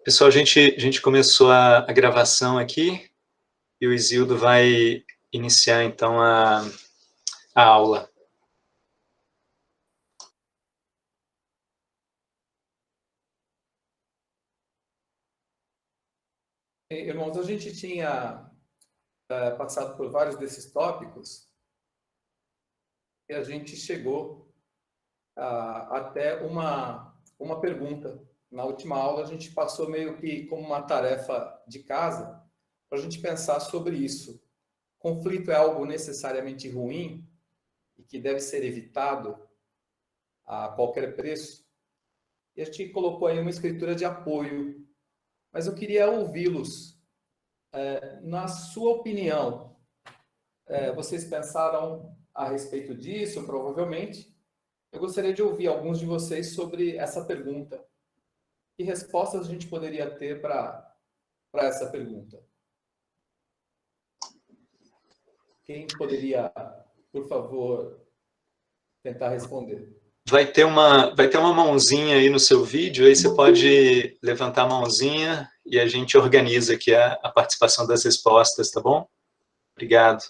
Pessoal, a gente começou a gravação aqui e o Isildo vai iniciar, então, a aula. Irmãos, a gente tinha passado por vários desses tópicos e a gente chegou até uma pergunta. Na última aula, a gente passou meio que como uma tarefa de casa para a gente pensar sobre isso. Conflito é algo necessariamente ruim e que deve ser evitado a qualquer preço? E a gente colocou aí uma escritura de apoio, mas eu queria ouvi-los. Na sua opinião, vocês pensaram a respeito disso, provavelmente. Eu gostaria de ouvir alguns de vocês sobre essa pergunta. Que respostas a gente poderia ter para essa pergunta? Quem poderia, por favor, tentar responder? Vai ter uma mãozinha aí no seu vídeo, aí você pode levantar a mãozinha e a gente organiza aqui a participação das respostas, tá bom? Obrigado.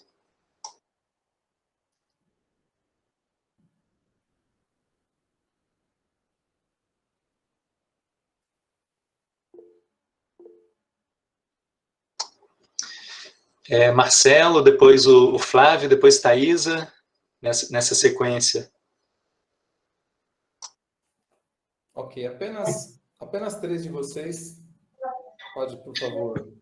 Marcelo, depois o Flávio, depois Thaisa, nessa sequência. Ok, apenas 3 de vocês. Pode, por favor.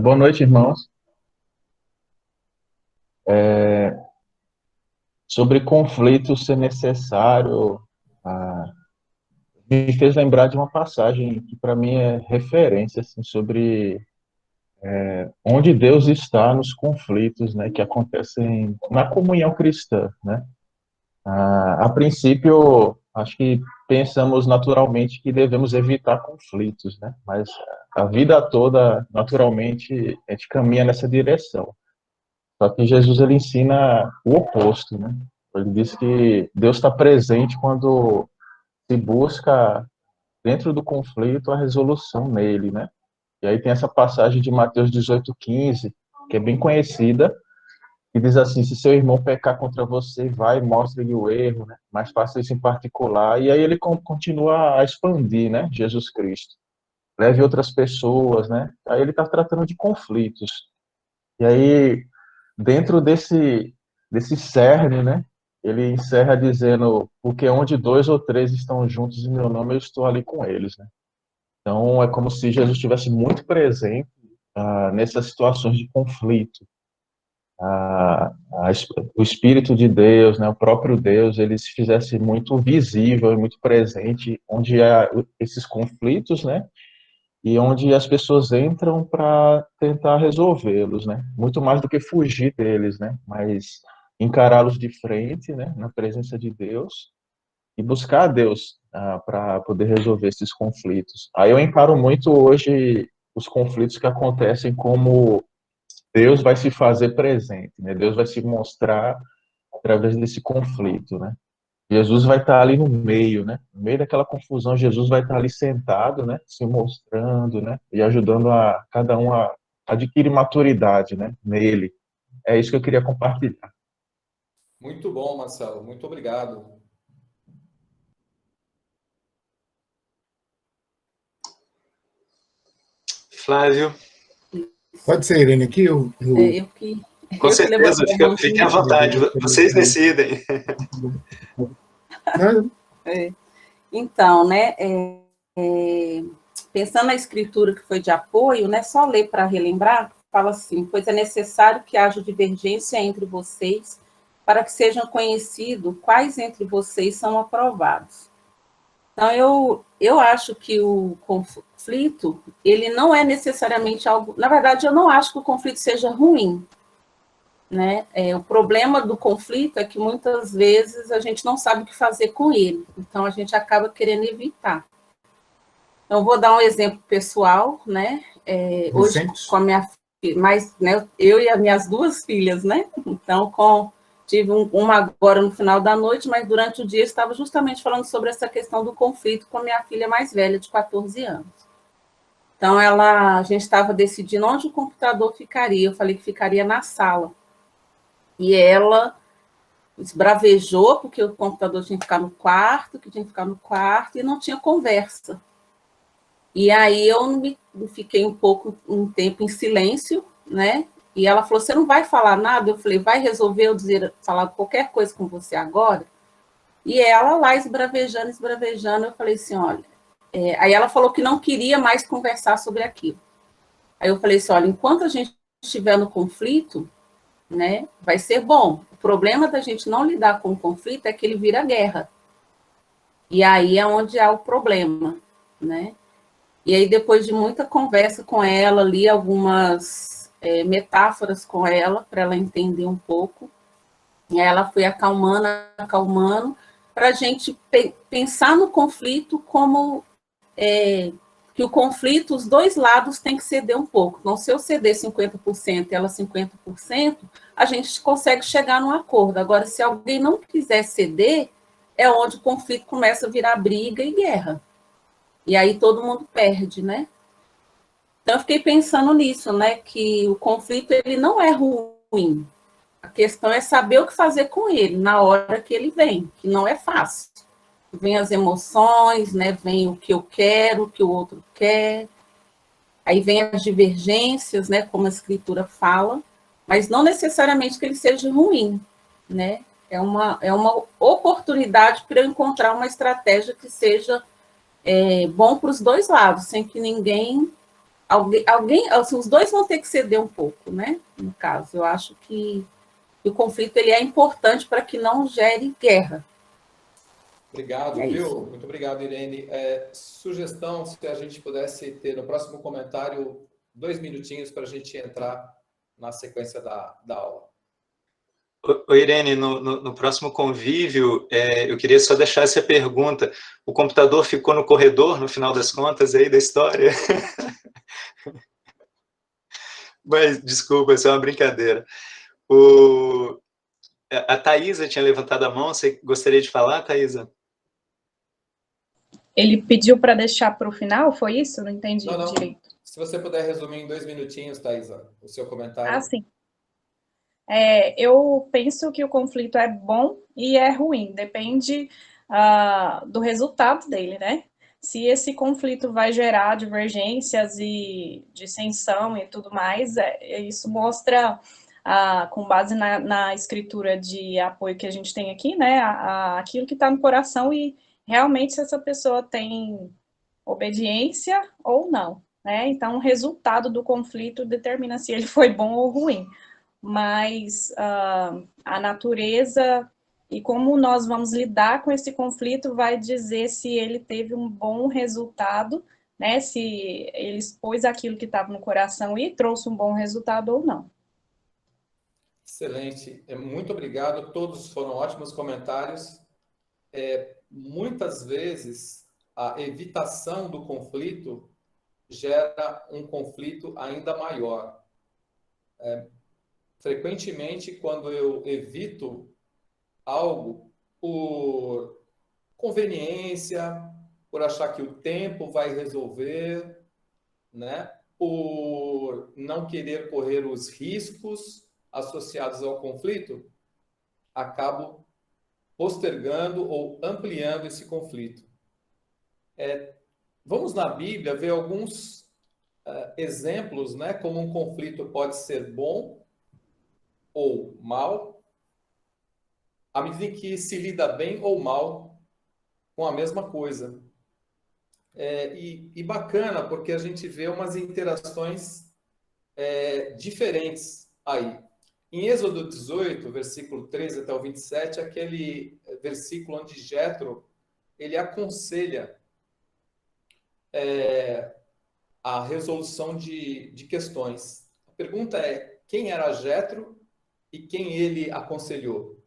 Boa noite, irmãos. Sobre conflito ser necessário, me fez lembrar de uma passagem que para mim é referência assim, sobre onde Deus está nos conflitos, né, que acontecem na comunhão cristã, né? A princípio, acho que pensamos naturalmente que devemos evitar conflitos, né? Mas a vida toda, naturalmente, a gente caminha nessa direção. Só que Jesus ele ensina o oposto, né? Ele diz que Deus está presente quando se busca dentro do conflito a resolução nele, né? E aí tem essa passagem de Mateus 18:15, que é bem conhecida, que diz assim: se seu irmão pecar contra você, vai e mostre-lhe o erro, né? Mas faça isso em particular. E aí ele continua a expandir, né? Jesus Cristo. Leve outras pessoas, né? Aí ele está tratando de conflitos. E aí, dentro desse cerne, né? Ele encerra dizendo: porque onde 2 ou 3 estão juntos em meu nome, eu estou ali com eles, né? Então, é como se Jesus estivesse muito presente nessas situações de conflito. O Espírito de Deus, né, o próprio Deus, ele se fizesse muito visível e muito presente onde há esses conflitos, né? E onde as pessoas entram para tentar resolvê-los, né? Muito mais do que fugir deles, né? Mas encará-los de frente, né? Na presença de Deus e buscar a Deus para poder resolver esses conflitos. Aí eu encaro muito hoje os conflitos que acontecem como Deus vai se fazer presente, né? Deus vai se mostrar através desse conflito, né? Jesus vai estar ali no meio, né? No meio daquela confusão, Jesus vai estar ali sentado, né? Se mostrando, né? E ajudando a cada um a adquirir maturidade, né? Nele. É isso que eu queria compartilhar. Muito bom, Marcelo. Muito obrigado. Flávio. Pode ser, Irene, aqui? Com certeza, fiquem à vontade, vocês decidem. Então, né, pensando na escritura que foi de apoio, né, só ler para relembrar, fala assim: pois é necessário que haja divergência entre vocês, para que sejam conhecidos quais entre vocês são aprovados. Então, eu acho que o conflito, ele não é necessariamente algo... Na verdade, eu não acho que o conflito seja ruim, né? O problema do conflito é que, muitas vezes, a gente não sabe o que fazer com ele. Então, a gente acaba querendo evitar. Então, vou dar um exemplo pessoal, né? Hoje, com a minha mas né, eu e as minhas 2 filhas, né? Então, tive uma agora no final da noite, mas durante o dia eu estava justamente falando sobre essa questão do conflito com a minha filha mais velha, de 14 anos. Então, a gente estava decidindo onde o computador ficaria. Eu falei que ficaria na sala. E ela esbravejou, porque o computador tinha que ficar no quarto, e não tinha conversa. E aí eu fiquei um tempo em silêncio, né? E ela falou, você não vai falar nada? Eu falei, vai resolver eu falar qualquer coisa com você agora? E ela lá esbravejando, eu falei assim, olha... aí ela falou que não queria mais conversar sobre aquilo. Aí eu falei assim, olha, enquanto a gente estiver no conflito, né, vai ser bom. O problema da gente não lidar com o conflito é que ele vira guerra. E aí é onde há o problema, né? E aí, depois de muita conversa com ela, li algumas metáforas com ela, para ela entender um pouco. E aí ela foi acalmando, para a gente pensar no conflito como que o conflito, os 2 lados têm que ceder um pouco. Então, se eu ceder 50% e ela 50%, a gente consegue chegar num acordo. Agora, se alguém não quiser ceder, é onde o conflito começa a virar briga e guerra. E aí todo mundo perde, né? Então, eu fiquei pensando nisso, né? Que o conflito, ele não é ruim. A questão é saber o que fazer com ele na hora que ele vem, que não é fácil. Vem as emoções, né? Vem o que eu quero, o que o outro quer. Aí vem as divergências, né? Como a escritura fala, mas não necessariamente que ele seja ruim, né? É uma oportunidade para eu encontrar uma estratégia que seja bom para os 2 lados, sem que assim, os 2 vão ter que ceder um pouco, né? No caso, eu acho que o conflito ele é importante para que não gere guerra. Obrigado, viu? Muito obrigado, Irene. Sugestão, se a gente pudesse ter no próximo comentário 2 minutinhos para a gente entrar na sequência da aula. Ô, Irene, no próximo convívio, eu queria só deixar essa pergunta. O computador ficou no corredor, no final das contas, aí da história? Mas, desculpa, isso é uma brincadeira. A Thaisa tinha levantado a mão, você gostaria de falar, Thaisa? Ele pediu para deixar para o final, foi isso? Não entendi direito. Se você puder resumir em 2 minutinhos, Thaisa, o seu comentário. Ah, sim. Eu penso que o conflito é bom e é ruim, depende do resultado dele, né? Se esse conflito vai gerar divergências e dissensão e tudo mais, isso mostra, com base na escritura de apoio que a gente tem aqui, né, aquilo que está no coração e realmente se essa pessoa tem obediência ou não, né? Então, o resultado do conflito determina se ele foi bom ou ruim. Mas a natureza e como nós vamos lidar com esse conflito vai dizer se ele teve um bom resultado, né? Se ele expôs aquilo que estava no coração e trouxe um bom resultado ou não. Excelente, muito obrigado. Todos foram ótimos comentários. Muitas vezes a evitação do conflito gera um conflito ainda maior. Frequentemente, quando eu evito algo por conveniência, por achar que o tempo vai resolver, né? Por não querer correr os riscos associados ao conflito, acabo postergando ou ampliando esse conflito. Vamos na Bíblia ver alguns exemplos, né? Como um conflito pode ser bom ou mal, à medida em que se lida bem ou mal com a mesma coisa. E bacana, porque a gente vê umas interações diferentes aí. Em Êxodo 18, versículo 13 até o 27, aquele versículo onde Jétro, ele aconselha a resolução de questões. A pergunta é, quem era Jétro e quem ele aconselhou?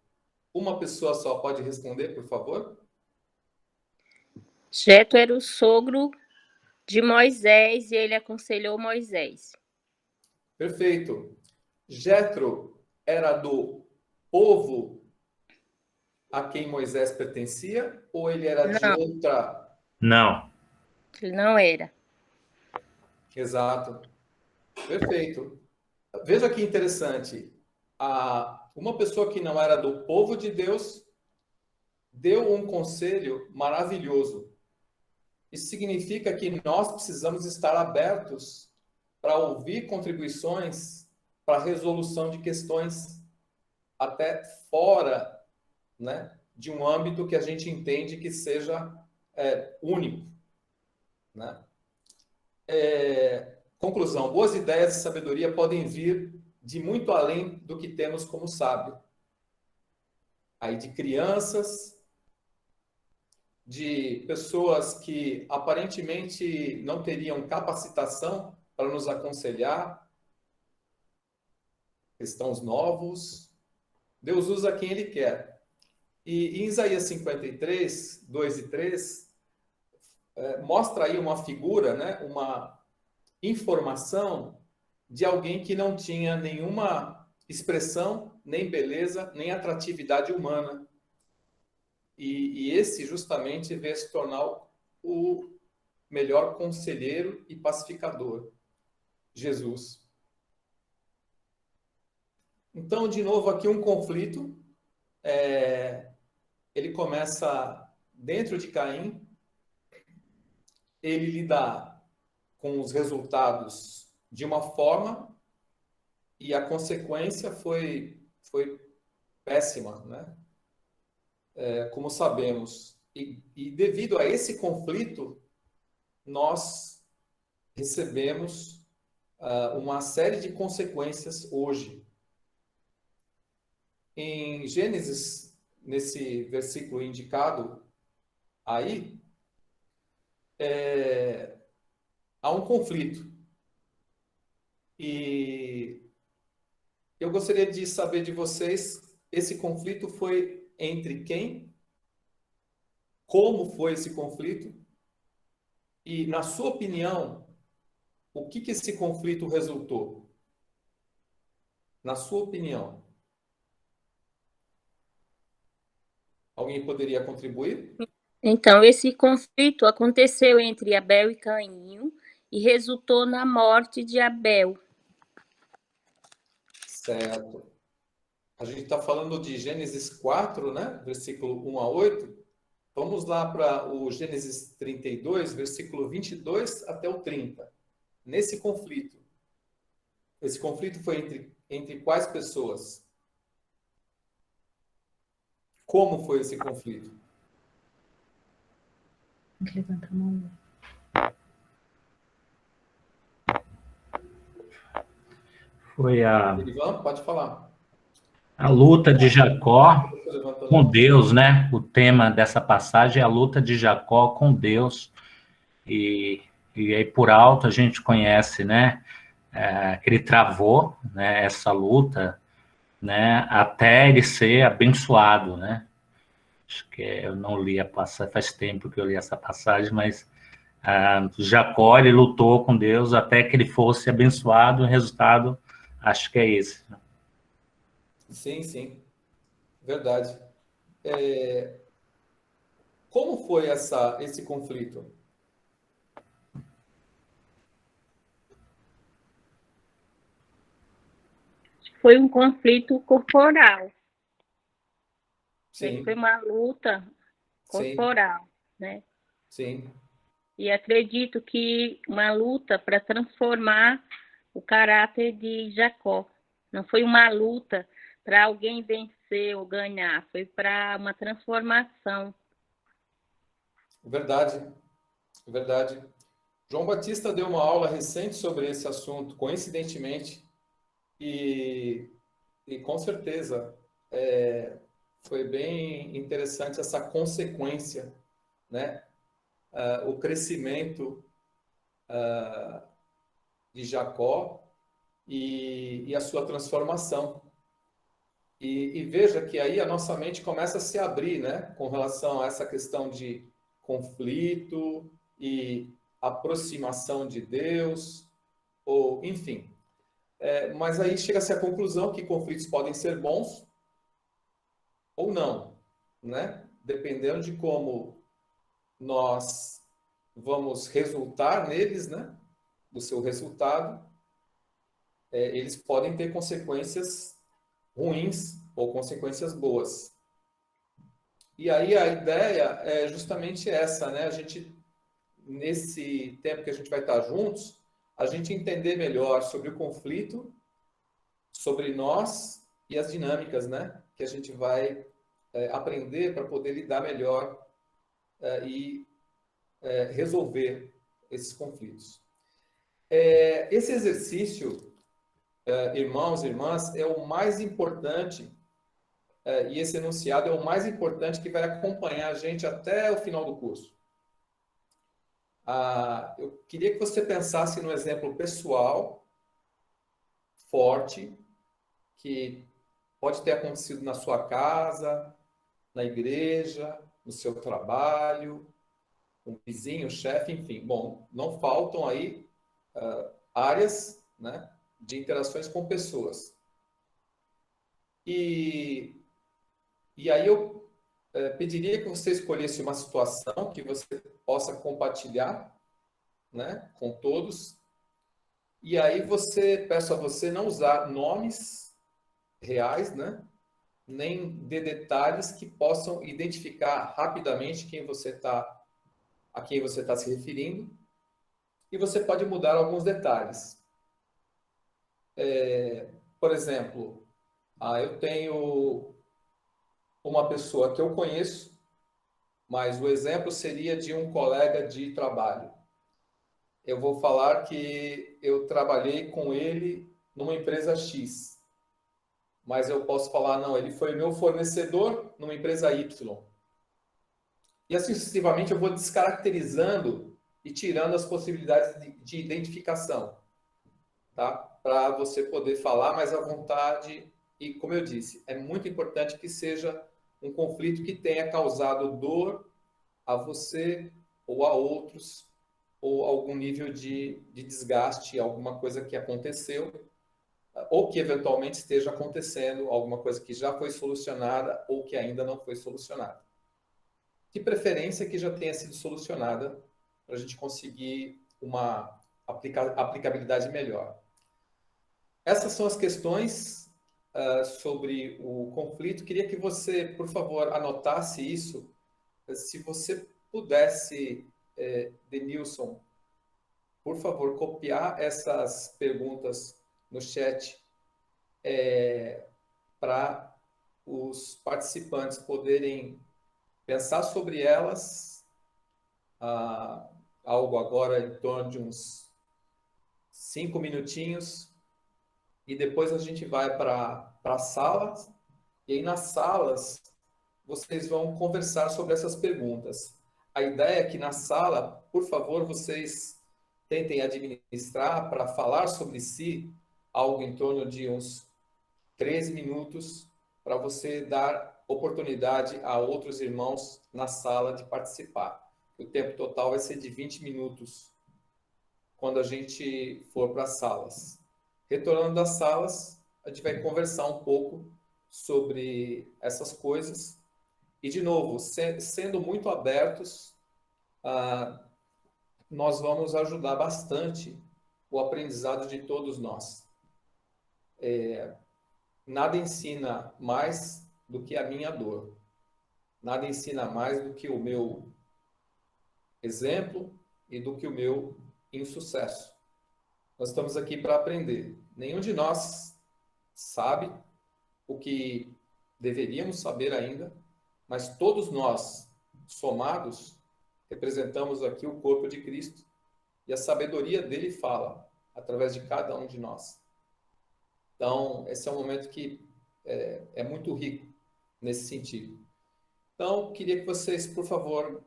Uma pessoa só pode responder, por favor? Jétro era o sogro de Moisés e ele aconselhou Moisés. Perfeito. Jétro era do povo a quem Moisés pertencia, ou ele era de Não. outra... Não. Ele não era. Exato. Perfeito. Veja que interessante. Uma pessoa que não era do povo de Deus deu um conselho maravilhoso. Isso significa que nós precisamos estar abertos para ouvir contribuições para a resolução de questões até fora, né, de um âmbito que a gente entende que seja único. Né? Conclusão: boas ideias e sabedoria podem vir de muito além do que temos como sábio. Aí de crianças, de pessoas que aparentemente não teriam capacitação para nos aconselhar, cristãos novos. Deus usa quem Ele quer. E em Isaías 53, 2 e 3, mostra aí uma figura, né, uma informação de alguém que não tinha nenhuma expressão, nem beleza, nem atratividade humana. E esse justamente veio se tornar o melhor conselheiro e pacificador, Jesus. Então, de novo, aqui um conflito. Ele começa dentro de Caim. Ele lida com os resultados de uma forma e a consequência foi péssima, né? Como sabemos. E devido a esse conflito, nós recebemos uma série de consequências hoje. Em Gênesis, nesse versículo indicado aí, há um conflito. E eu gostaria de saber de vocês, esse conflito foi entre quem? Como foi esse conflito? E, na sua opinião, o que esse conflito resultou? Na sua opinião. Alguém poderia contribuir? Então, esse conflito aconteceu entre Abel e Caim e resultou na morte de Abel. Certo. A gente está falando de Gênesis 4, né? Versículo 1 a 8. Vamos lá para o Gênesis 32, versículo 22 até o 30. Nesse conflito. Esse conflito foi entre quais pessoas? Como foi esse conflito? Levanta a mão. Foi Ivan, pode falar. a luta de Jacó com Deus, né? O tema dessa passagem é a luta de Jacó com Deus. E aí, por alto, a gente conhece, né? Que ele travou, né, essa luta, né? Até ele ser abençoado, né? Acho que eu não li a passagem, faz tempo que eu li essa passagem, mas Jacó, ele lutou com Deus até que ele fosse abençoado, o resultado, acho que é esse. Sim, sim. Verdade. Como foi esse conflito? Foi um conflito corporal. Sim. Foi uma luta corporal, né? Sim. E acredito que uma luta para transformar o caráter de Jacó. Não foi uma luta para alguém vencer ou ganhar, foi para uma transformação. Verdade. Verdade. João Batista deu uma aula recente sobre esse assunto, coincidentemente, e com certeza foi bem interessante essa consequência, né? O crescimento de Jacó e a sua transformação. E veja que aí a nossa mente começa a se abrir, né? Com relação a essa questão de conflito e aproximação de Deus, ou enfim. Mas aí chega-se à conclusão que conflitos podem ser bons ou não, né? Dependendo de como nós vamos resultar neles, né? Do seu resultado, eles podem ter consequências ruins ou consequências boas. E aí a ideia é justamente essa, né? A gente, nesse tempo que a gente vai estar juntos, a gente entender melhor sobre o conflito, sobre nós e as dinâmicas, né? Que a gente vai aprender para poder lidar melhor e resolver esses conflitos. Esse exercício, irmãos e irmãs, é o mais importante, e esse enunciado é o mais importante que vai acompanhar a gente até o final do curso. Eu queria que você pensasse no exemplo pessoal, forte, que pode ter acontecido na sua casa, na igreja, no seu trabalho, um vizinho, chefe, enfim. Bom, não faltam aí áreas, né, de interações com pessoas. E aí eu pediria que você escolhesse uma situação que você possa compartilhar, né, com todos. E aí peço a você não usar nomes reais, né, nem de detalhes que possam identificar rapidamente a quem você está se referindo. E você pode mudar alguns detalhes. Por exemplo, eu tenho uma pessoa que eu conheço, mas o exemplo seria de um colega de trabalho. Eu vou falar que eu trabalhei com ele numa empresa X, mas eu posso falar, não, ele foi meu fornecedor numa empresa Y. E assim sucessivamente eu vou descaracterizando e tirando as possibilidades de identificação, tá? Para você poder falar mais à vontade. E, como eu disse, é muito importante que seja um conflito que tenha causado dor a você ou a outros, ou algum nível de desgaste, alguma coisa que aconteceu, ou que eventualmente esteja acontecendo, alguma coisa que já foi solucionada ou que ainda não foi solucionada. De preferência que já tenha sido solucionada, para a gente conseguir uma aplicabilidade melhor. Essas são as questões sobre o conflito. Queria que você, por favor, anotasse isso. Se você pudesse, Denilson, por favor, copiar essas perguntas no chat para os participantes poderem pensar sobre elas, algo agora em torno de uns 5 minutinhos, e depois a gente vai para as salas, e aí nas salas vocês vão conversar sobre essas perguntas. A ideia é que na sala, por favor, vocês tentem administrar para falar sobre si algo em torno de uns 13 minutos, para você dar oportunidade a outros irmãos na sala de participar. O tempo total vai ser de 20 minutos quando a gente for para as salas. Retornando das salas, a gente vai conversar um pouco sobre essas coisas. E, de novo, sendo muito abertos, nós vamos ajudar bastante o aprendizado de todos nós. Nada ensina mais do que a minha dor. Nada ensina mais do que o meu exemplo e do que o meu insucesso. Nós estamos aqui para aprender. Nenhum de nós sabe o que deveríamos saber ainda, mas todos nós, somados, representamos aqui o corpo de Cristo e a sabedoria dele fala através de cada um de nós. Então, esse é um momento que é muito rico nesse sentido. Então, queria que vocês, por favor,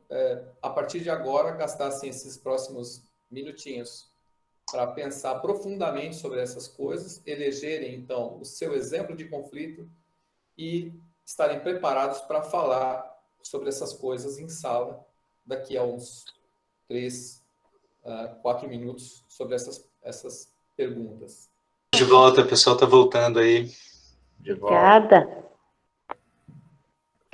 a partir de agora, gastassem esses próximos minutinhos para pensar profundamente sobre essas coisas, elegerem, então, o seu exemplo de conflito e estarem preparados para falar sobre essas coisas em sala daqui a uns 3, 4 minutos sobre essas perguntas. De volta, o pessoal está voltando aí. De volta. Obrigada.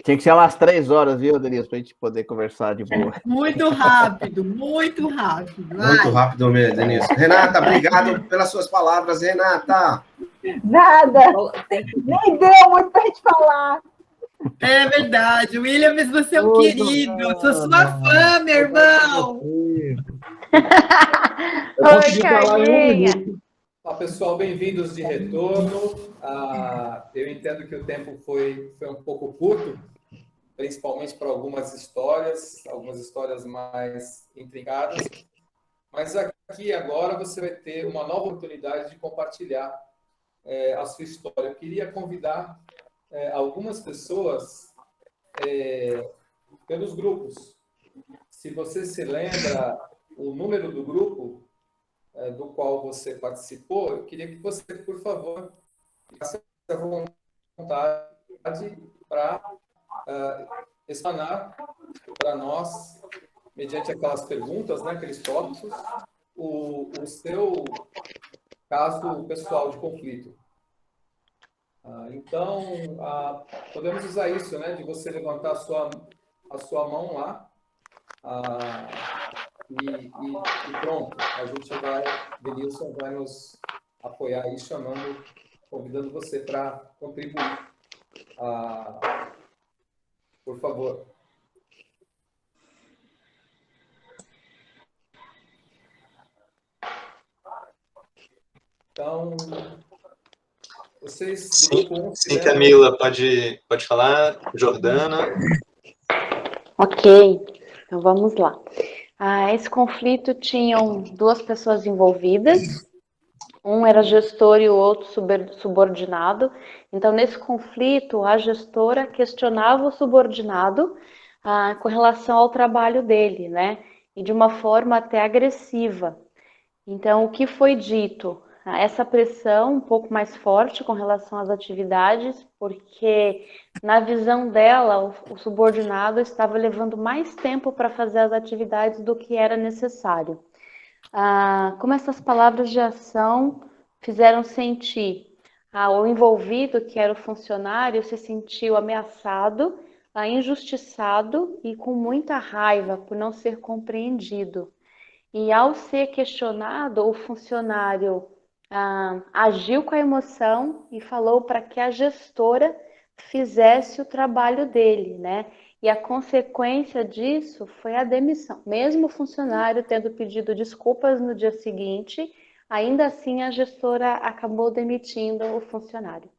Tinha que ser umas 3 horas, viu, Denise, para a gente poder conversar de boa. Muito rápido, muito rápido. Vai. Muito rápido mesmo, Denise. Renata, obrigado pelas suas palavras, Renata. Nada. Nem deu muito para a gente falar. É verdade. Williams, você é um Muito querido. bom. Eu sou sua fã, meu irmão. Oi, Carlinha. Olá, pessoal, bem-vindos de retorno. Eu entendo que o tempo foi um pouco curto, principalmente para algumas histórias mais intricadas. Mas aqui agora você vai ter uma nova oportunidade de compartilhar a sua história. Eu queria convidar algumas pessoas pelos grupos. Se você se lembra o número do grupo do qual você participou, eu queria que você, por favor, ficasse à vontade para explanar para nós, mediante aquelas perguntas, né, aqueles tópicos, o seu caso pessoal de conflito. Então, podemos usar isso, né, de você levantar a sua mão lá, e pronto, a gente vai, Denilson vai nos apoiar aí, convidando você para contribuir. Por favor. Então, vocês... Sim, Camila, pode falar. Jordana. Ok, então vamos lá. Esse conflito tinham 2 pessoas envolvidas, um era gestor e o outro subordinado. Então, nesse conflito, a gestora questionava o subordinado com relação ao trabalho dele, né? E de uma forma até agressiva. Então, o que foi dito? Essa pressão um pouco mais forte com relação às atividades, porque na visão dela, o subordinado estava levando mais tempo para fazer as atividades do que era necessário. Como essas palavras de ação fizeram sentir o envolvido, que era o funcionário, se sentiu ameaçado, injustiçado e com muita raiva por não ser compreendido. E ao ser questionado, o funcionário agiu com a emoção e falou para que a gestora fizesse o trabalho dele, né? E a consequência disso foi a demissão. Mesmo o funcionário tendo pedido desculpas no dia seguinte, ainda assim a gestora acabou demitindo o funcionário.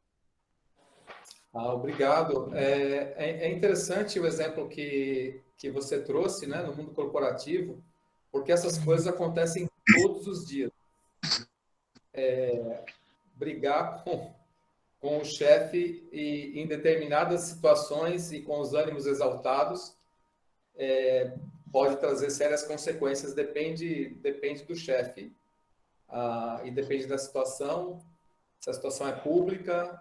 Obrigado. É interessante o exemplo que você trouxe, né, no mundo corporativo, porque essas coisas acontecem todos os dias. Brigar com o chefe em determinadas situações e com os ânimos exaltados pode trazer sérias consequências, depende do chefe e depende da situação, se a situação é pública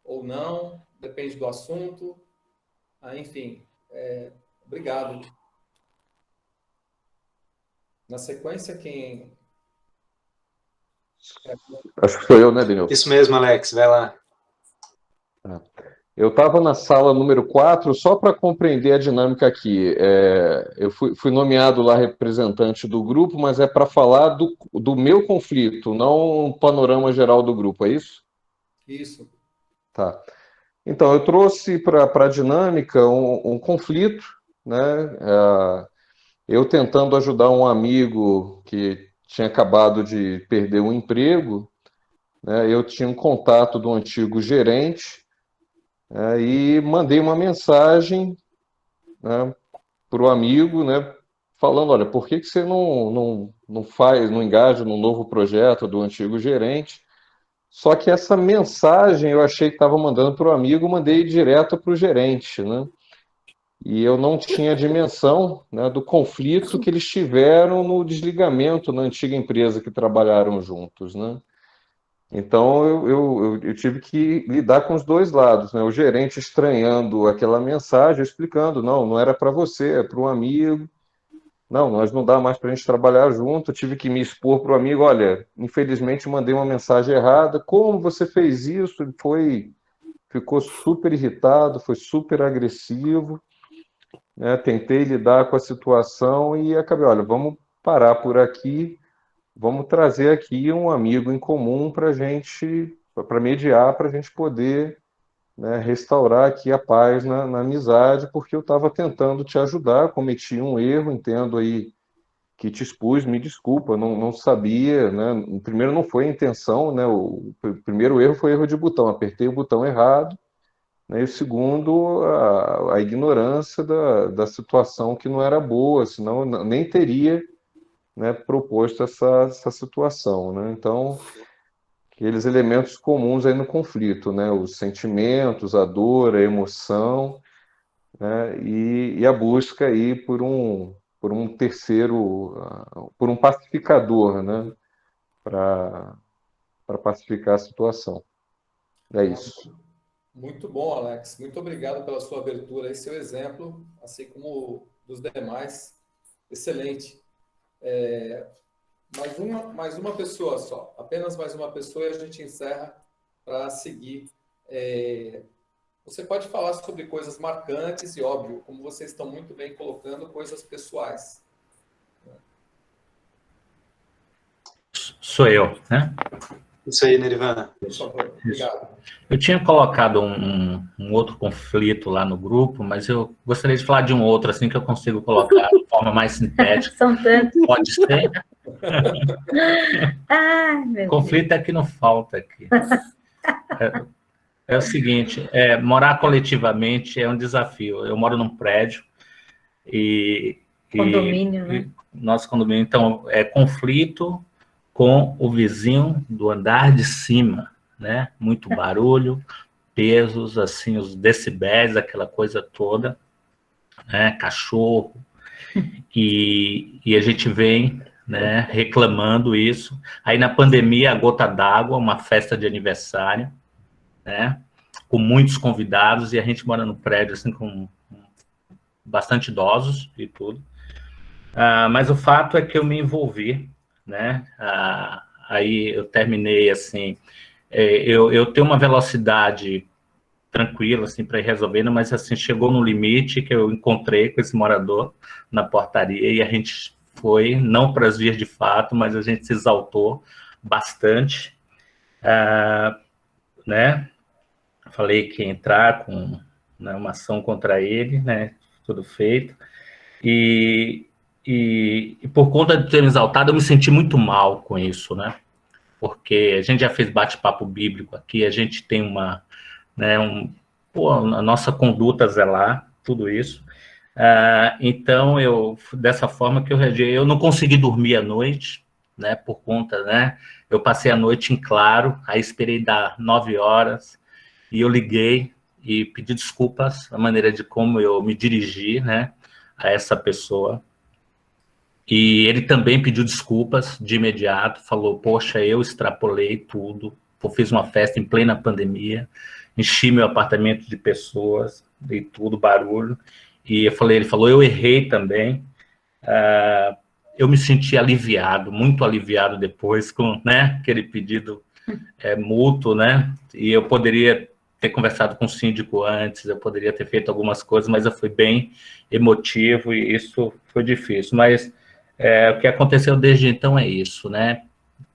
ou não, depende do assunto, enfim, obrigado. Na sequência, quem... Acho que sou eu, né, Denilson? Isso mesmo, Alex, vai lá. Eu estava na sala número 4, só para compreender a dinâmica aqui. Eu fui nomeado lá representante do grupo, mas é para falar do meu conflito, não um panorama geral do grupo, é isso? Isso. Tá. Então, eu trouxe para a dinâmica um conflito, né? Eu tentando ajudar um amigo que tinha acabado de perder um emprego, né? Eu tinha um contato do antigo gerente, e mandei uma mensagem, né, para o amigo, né, falando, olha, por que você não engaja num novo projeto do antigo gerente? Só que essa mensagem eu achei que estava mandando para o amigo, mandei direto para o gerente, né? E eu não tinha dimensão, né, do conflito que eles tiveram no desligamento na antiga empresa que trabalharam juntos, né? Então, eu tive que lidar com os dois lados, né? O gerente estranhando aquela mensagem, explicando, não era para você, é para um amigo. nós não dá mais para a gente trabalhar junto, tive que me expor para o amigo, olha, infelizmente mandei uma mensagem errada, como você fez isso? Ele ficou super irritado, foi super agressivo, né? Tentei lidar com a situação e acabei, olha, vamos parar por aqui, vamos trazer aqui um amigo em comum para mediar, para a gente poder, né, restaurar aqui a paz na amizade, porque eu estava tentando te ajudar, cometi um erro, entendo aí que te expus, me desculpa, não sabia, né? Primeiro não foi a intenção, né? O primeiro erro foi erro de botão, apertei o botão errado, né? E o segundo, a ignorância da situação que não era boa, senão nem teria, né, proposto essa situação, né? Então, aqueles elementos comuns aí no conflito, né? Os sentimentos, a dor, a emoção, né? E a busca aí por um terceiro, por um pacificador, né? Para pacificar a situação. É isso. Muito bom, Alex. Muito obrigado pela sua abertura e seu exemplo, assim como dos demais. Excelente. Mais uma pessoa só, apenas mais uma pessoa e a gente encerra para seguir. Você pode falar sobre coisas marcantes e, óbvio, como vocês estão muito bem colocando, coisas pessoais. Sou eu, né? Isso aí, Nirvana. Por favor, obrigado. Eu tinha colocado um outro conflito lá no grupo, mas eu gostaria de falar de um outro, assim, que eu consigo colocar de forma mais sintética. São tantos. Pode ser? Ai, meu Conflito é que não falta aqui. É o seguinte, morar coletivamente é um desafio. Eu moro num prédio condomínio, né? Nosso condomínio, então, é conflito com o vizinho do andar de cima, né? Muito barulho, pesos, assim, os decibéis, aquela coisa toda, né? Cachorro, e a gente vem, né, reclamando isso. Aí na pandemia, a gota d'água, uma festa de aniversário, né? Com muitos convidados, e a gente mora no prédio, assim, com bastante idosos e tudo. Mas o fato é que eu me envolvi, né? Aí eu terminei, assim, eu tenho uma velocidade tranquila, assim, para ir resolvendo, mas, assim, chegou no limite que eu encontrei com esse morador na portaria e a gente foi, não para as vias de fato, mas a gente se exaltou bastante, né? Falei que ia entrar com, né, uma ação contra ele, né? Tudo feito. E por conta de ter me exaltado, eu me senti muito mal com isso, né? Porque a gente já fez bate-papo bíblico aqui, a gente tem uma, né, a nossa conduta zelar, tudo isso. Então, dessa forma que eu reagi, eu não consegui dormir à noite, né, por conta, né, eu passei a noite em claro, aí esperei dar 9 horas, e eu liguei e pedi desculpas da maneira de como eu me dirigi, né, a essa pessoa. E ele também pediu desculpas de imediato, falou, poxa, eu extrapolei tudo, eu fiz uma festa em plena pandemia, enchi meu apartamento de pessoas, dei tudo, barulho, e ele falou, eu errei também, eu me senti aliviado, muito aliviado depois com, né, aquele pedido mútuo, né, e eu poderia ter conversado com o síndico antes, eu poderia ter feito algumas coisas, mas eu fui bem emotivo e isso foi difícil, mas o que aconteceu desde então é isso, né,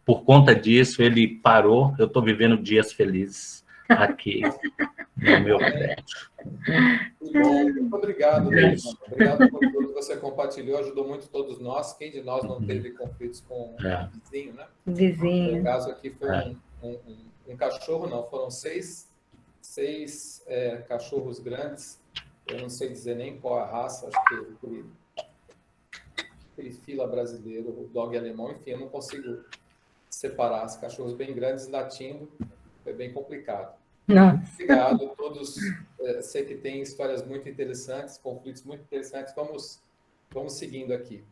por conta disso ele parou, eu estou vivendo dias felizes aqui no meu prédio. Muito obrigado, Luiz. Obrigado por tudo que você compartilhou, ajudou muito todos nós. Quem de nós não teve conflitos com o vizinho, né? Vizinho. No caso aqui foi um cachorro, não, foram seis cachorros grandes. Eu não sei dizer nem qual a raça, acho que o Trifila brasileiro, o dog alemão, enfim, eu não consigo separar os cachorros bem grandes latindo, foi bem complicado. Não. Obrigado a todos. Sei que tem histórias muito interessantes, conflitos muito interessantes. Vamos seguindo aqui.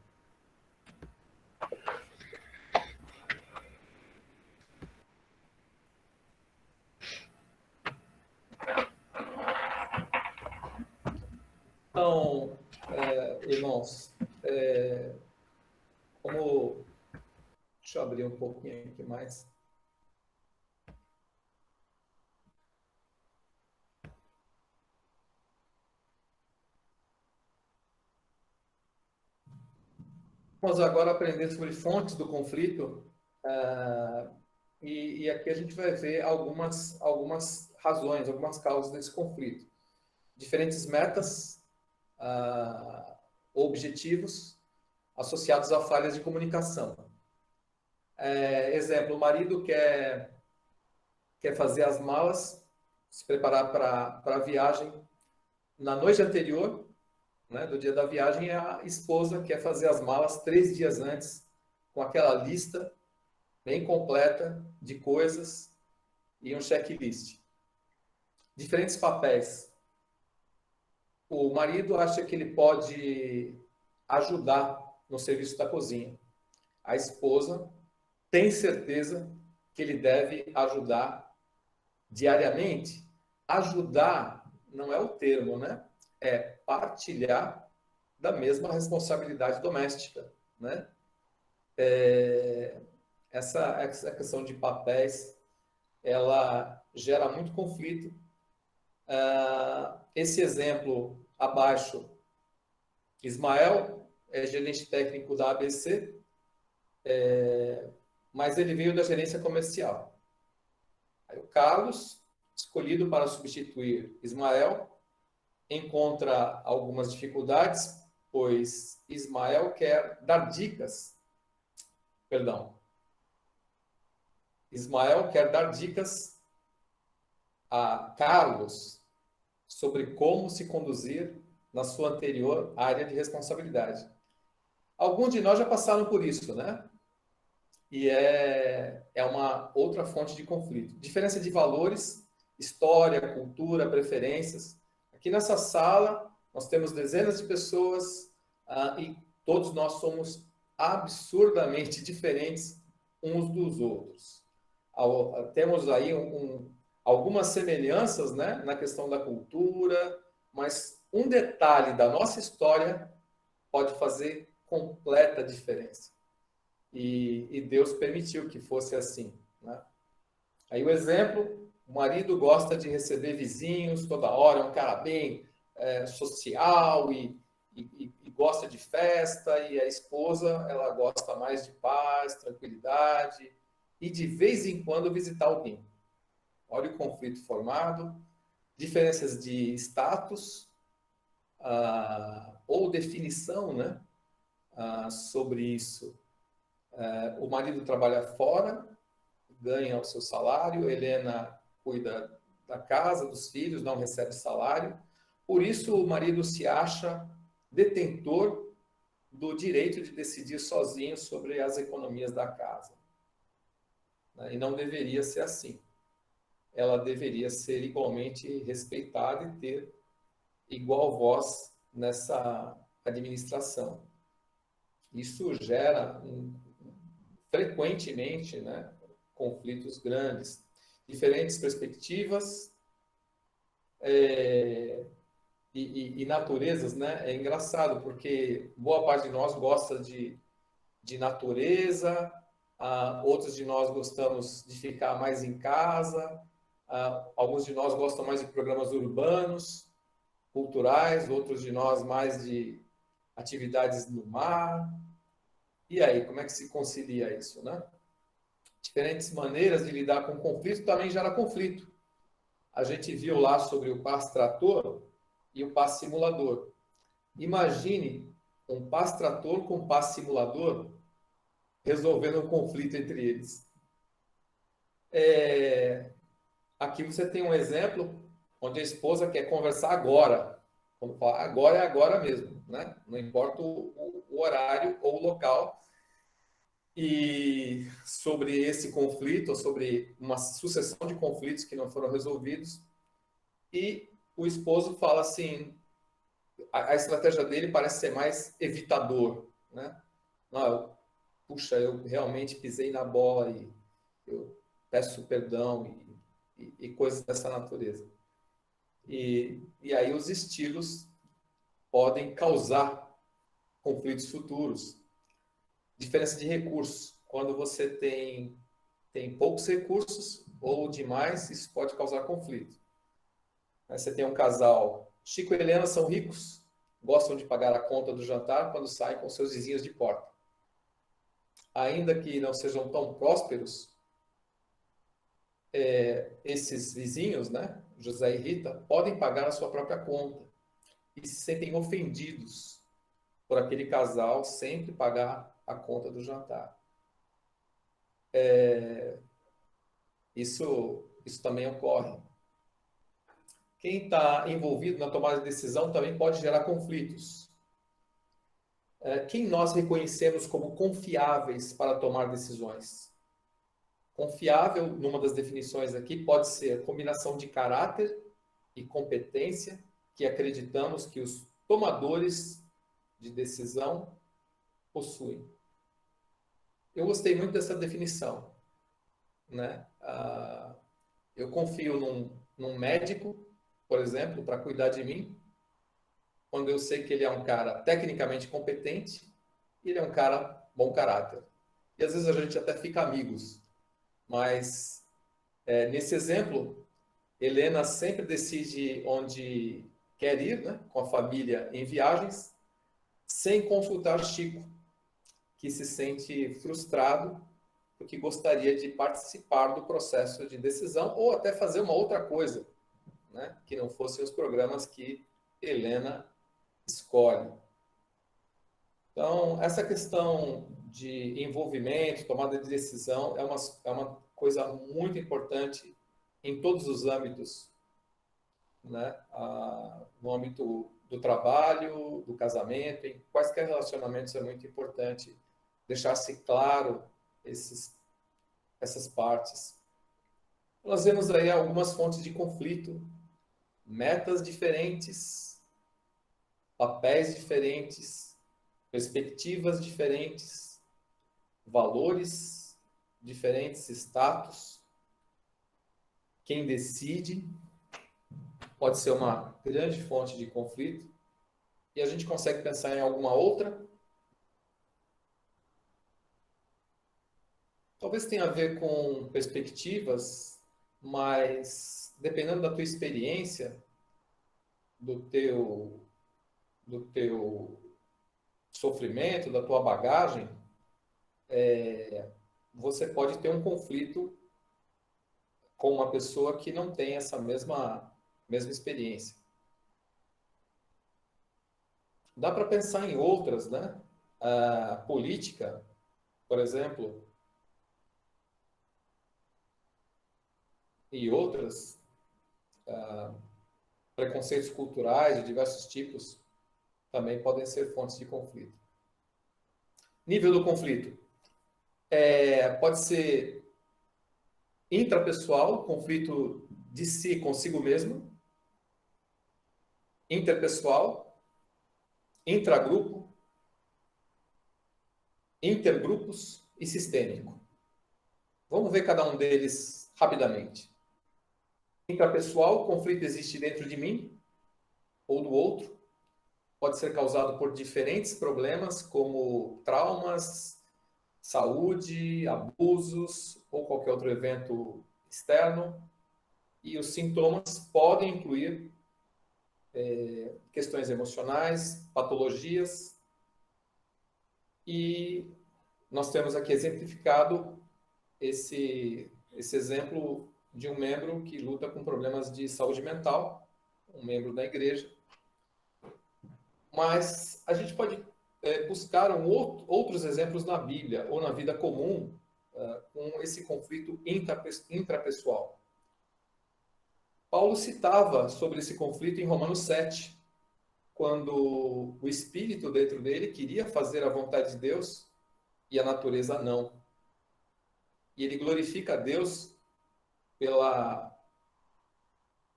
Então, irmãos, como... Deixa eu abrir um pouquinho aqui mais. Vamos agora aprender sobre fontes do conflito. E aqui a gente vai ver algumas razões, algumas causas desse conflito. Diferentes metas, objetivos associados a falhas de comunicação. Exemplo, o marido quer fazer as malas, se preparar para a viagem na noite anterior, né, do dia da viagem, a esposa quer fazer as malas 3 dias antes, com aquela lista bem completa de coisas e um checklist. Diferentes papéis. O marido acha que ele pode ajudar no serviço da cozinha. A esposa tem certeza que ele deve ajudar diariamente. Ajudar não é o termo, né? É partilhar da mesma responsabilidade doméstica, né? Essa questão de papéis, ela gera muito conflito. Esse exemplo abaixo, Ismael é gerente técnico da ABC, mas ele veio da gerência comercial. Aí o Carlos, escolhido para substituir Ismael, encontra algumas dificuldades, pois Ismael quer dar dicas. Ismael quer dar dicas a Carlos sobre como se conduzir na sua anterior área de responsabilidade. Alguns de nós já passaram por isso, né? E é uma outra fonte de conflito. Diferença de valores, história, cultura, preferências. Aqui nessa sala, nós temos dezenas de pessoas e todos nós somos absurdamente diferentes uns dos outros. Temos aí algumas semelhanças, né, na questão da cultura, mas um detalhe da nossa história pode fazer completa diferença. E Deus permitiu que fosse assim, né? Aí o exemplo, o marido gosta de receber vizinhos toda hora, é um cara bem social e gosta de festa, e a esposa, ela gosta mais de paz, tranquilidade e de vez em quando visitar alguém. Olha o conflito formado, diferenças de status ou definição, né, sobre isso. O marido trabalha fora, ganha o seu salário, Helena cuida da casa, dos filhos, não recebe salário. Por isso, o marido se acha detentor do direito de decidir sozinho sobre as economias da casa. E não deveria ser assim. Ela deveria ser igualmente respeitada e ter igual voz nessa administração. Isso gera frequentemente, né, conflitos grandes, diferentes perspectivas e naturezas, né? É engraçado, porque boa parte de nós gosta de natureza, outros de nós gostamos de ficar mais em casa, alguns de nós gostam mais de programas urbanos, culturais, outros de nós mais de atividades no mar. E aí, como é que se concilia isso, né? Diferentes maneiras de lidar com conflito também gera conflito. A gente viu lá sobre o PAS trator e o PAS simulador. Imagine um PAS trator com PAS simulador resolvendo um conflito entre eles. Aqui você tem um exemplo onde a esposa quer conversar agora. Quando fala agora, é agora mesmo, né? Não importa o horário ou o local. E sobre esse conflito, sobre uma sucessão de conflitos que não foram resolvidos, e o esposo fala assim, a estratégia dele parece ser mais evitador, né? Não, puxa, eu realmente pisei na bola e eu peço perdão e coisas dessa natureza. E aí os estilos podem causar conflitos futuros. Diferença de recursos. Quando você tem poucos recursos ou demais, isso pode causar conflito. Aí você tem um casal, Chico e Helena são ricos, gostam de pagar a conta do jantar quando saem com seus vizinhos de porta. Ainda que não sejam tão prósperos, esses vizinhos, né, José e Rita, podem pagar a sua própria conta e se sentem ofendidos por aquele casal sempre pagar a conta do jantar. Isso também ocorre. Quem está envolvido na tomada de decisão também pode gerar conflitos. Quem nós reconhecemos como confiáveis para tomar decisões? Confiável, numa das definições aqui, pode ser combinação de caráter e competência que acreditamos que os tomadores de decisão possuem. Eu gostei muito dessa definição, né? Eu confio num médico, por exemplo, para cuidar de mim, quando eu sei que ele é um cara tecnicamente competente e ele é um cara bom caráter. E às vezes a gente até fica amigos. Mas, nesse exemplo, Helena sempre decide onde quer ir, né, com a família em viagens, sem consultar Chico, que se sente frustrado porque gostaria de participar do processo de decisão ou até fazer uma outra coisa, né, que não fossem os programas que Helena escolhe. Então, essa questão de envolvimento, tomada de decisão, é uma coisa muito importante em todos os âmbitos, né? No âmbito do trabalho, do casamento, em quaisquer relacionamentos é muito importante deixar-se claro essas partes. Nós vemos aí algumas fontes de conflito, metas diferentes, papéis diferentes, perspectivas diferentes, valores diferentes, status. Quem decide pode ser uma grande fonte de conflito. E a gente consegue pensar em alguma outra? Talvez tenha a ver com perspectivas, mas dependendo da tua experiência, do teu sofrimento, da tua bagagem, você pode ter um conflito com uma pessoa que não tem essa mesma experiência. Dá para pensar em outras, né? A política, por exemplo, e outras, preconceitos culturais de diversos tipos, também podem ser fontes de conflito. Nível do conflito. Pode ser intrapessoal, conflito de si consigo mesmo, interpessoal, intragrupo, intergrupos e sistêmico. Vamos ver cada um deles rapidamente. Intrapessoal, o conflito existe dentro de mim ou do outro. Pode ser causado por diferentes problemas, como traumas, saúde, abusos ou qualquer outro evento externo. E os sintomas podem incluir questões emocionais, patologias. E nós temos aqui exemplificado esse exemplo de um membro que luta com problemas de saúde mental, um membro da igreja. Mas a gente pode buscar outros exemplos na Bíblia ou na vida comum com esse conflito intrapessoal. Paulo citava sobre esse conflito em Romanos 7, quando o espírito dentro dele queria fazer a vontade de Deus e a natureza não. E ele glorifica a Deus pela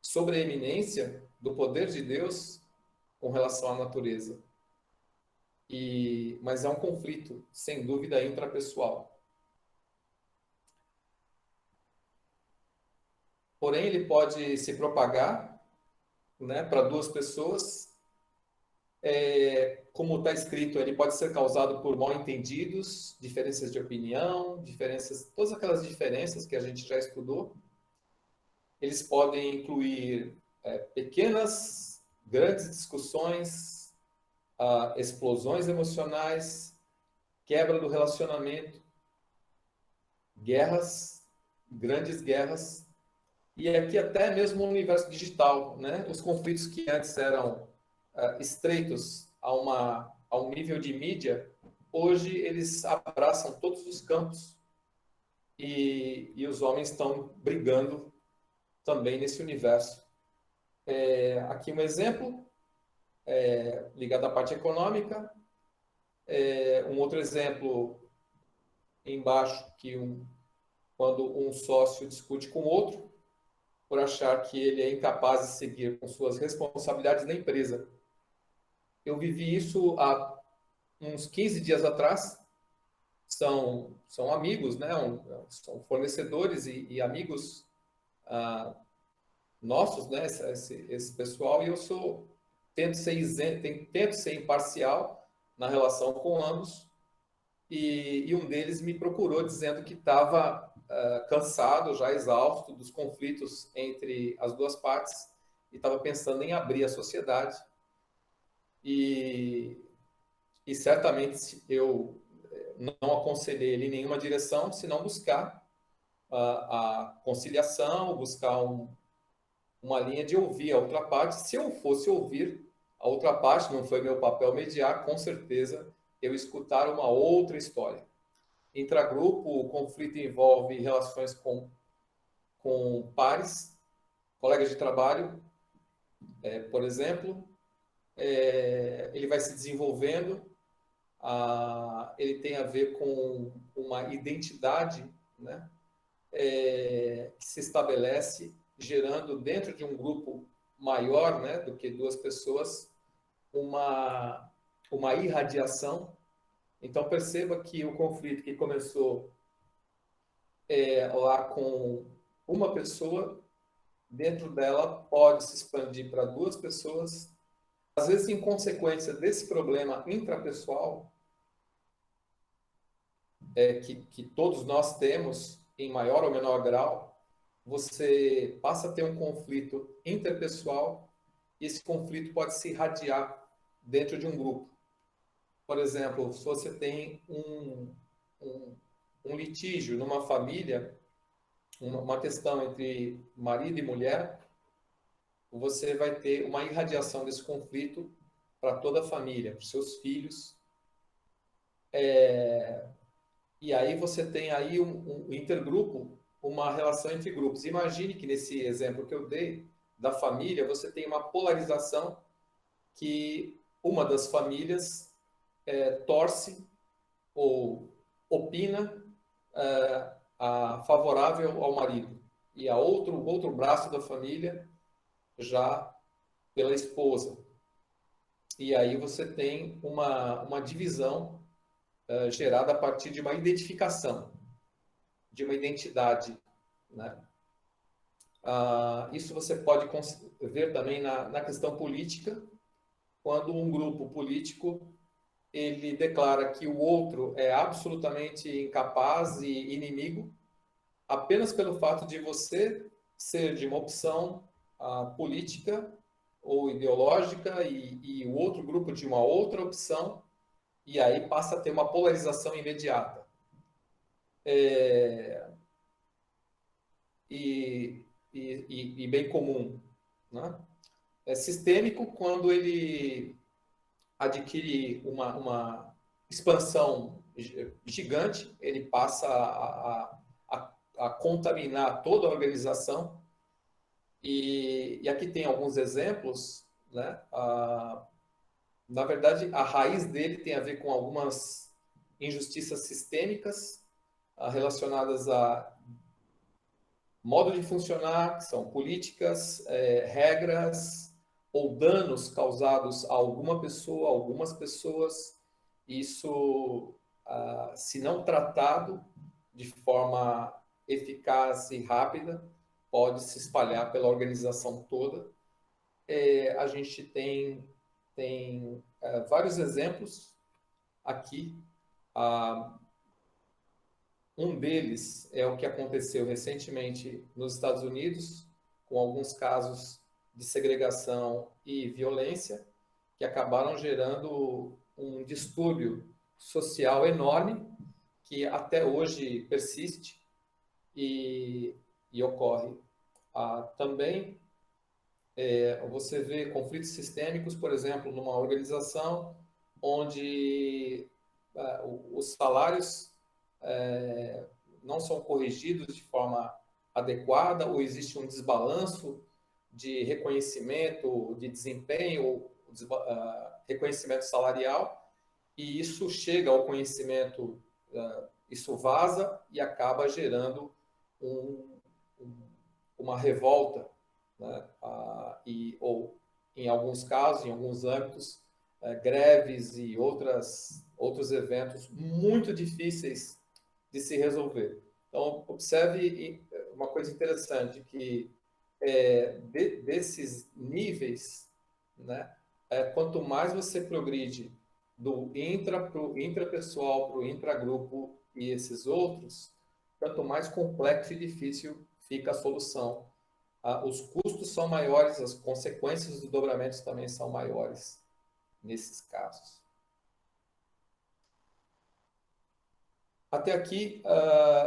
sobreeminência do poder de Deus com relação à natureza. Mas é um conflito, sem dúvida, intrapessoal. Porém, ele pode se propagar, né, para duas pessoas como está escrito, ele pode ser causado por mal-entendidos, diferenças de opinião, todas aquelas diferenças que a gente já estudou. Eles podem incluir pequenas, grandes discussões, explosões emocionais, quebra do relacionamento, guerras, grandes guerras, e aqui até mesmo no universo digital, né? Os conflitos que antes eram estreitos a um nível de mídia, hoje eles abraçam todos os campos e os homens estão brigando também nesse universo. Aqui um exemplo, ligado à parte econômica. Um outro exemplo embaixo, quando um sócio discute com o outro por achar que ele é incapaz de seguir com suas responsabilidades na empresa. Eu vivi isso há uns 15 dias atrás. São amigos, né? São fornecedores e amigos nossos, né? Esse pessoal, e eu tento ser imparcial na relação com ambos, e um deles me procurou dizendo que estava cansado, já exausto dos conflitos entre as duas partes, e estava pensando em abrir a sociedade. E certamente eu não aconselhei ele em nenhuma direção, senão buscar a conciliação, buscar uma linha de ouvir a outra parte. Se eu fosse ouvir a outra parte, não foi meu papel mediar, com certeza eu escutar uma outra história. Intragrupo, o conflito envolve relações com pares, colegas de trabalho, por exemplo. Ele vai se desenvolvendo, ele tem a ver com uma identidade, né, que se estabelece, gerando dentro de um grupo maior, né, do que duas pessoas, uma irradiação. Então, perceba que o conflito que começou lá com uma pessoa, dentro dela pode se expandir para duas pessoas. Às vezes, em consequência desse problema intrapessoal, que todos nós temos, em maior ou menor grau, você passa a ter um conflito interpessoal, e esse conflito pode se irradiar dentro de um grupo. Por exemplo, se você tem um litígio numa família, uma questão entre marido e mulher, você vai ter uma irradiação desse conflito para toda a família, para os seus filhos. E aí você tem aí um intergrupo, uma relação entre grupos. Imagine que nesse exemplo que eu dei, da família, você tem uma polarização que uma das famílias torce ou opina favorável ao marido, e a outro braço da família já pela esposa. E aí você tem uma divisão gerada a partir de uma identificação, de uma identidade, né? Isso você pode ver também na questão política, quando um grupo político ele declara que o outro é absolutamente incapaz e inimigo, apenas pelo fato de você ser de uma opção política ou ideológica e o outro grupo de uma outra opção, e aí passa a ter uma polarização imediata. E bem comum, né? É sistêmico quando ele adquire uma expansão gigante, ele passa a contaminar toda a organização. E aqui tem alguns exemplos, né? Na verdade, a raiz dele tem a ver com algumas injustiças sistêmicas relacionadas a modo de funcionar, que são políticas, regras ou danos causados a alguma pessoa, algumas pessoas. Isso, se não tratado de forma eficaz e rápida, pode se espalhar pela organização toda. A gente tem vários exemplos aqui. Um deles é o que aconteceu recentemente nos Estados Unidos, com alguns casos de segregação e violência, que acabaram gerando um distúrbio social enorme, que até hoje persiste e ocorre. Também você vê conflitos sistêmicos, por exemplo, numa organização onde os salários não são corrigidos de forma adequada, ou existe um desbalanço de reconhecimento de desempenho, reconhecimento salarial, e isso chega ao conhecimento, isso vaza e acaba gerando uma revolta, né? Ou, em alguns casos, em alguns âmbitos, greves e outros eventos muito difíceis de se resolver. Então, observe uma coisa interessante, que desses níveis, né, quanto mais você progride do intrapessoal para o intragrupo e esses outros, quanto mais complexo e difícil fica a solução. Os custos são maiores, as consequências dos dobramentos também são maiores nesses casos. Até aqui,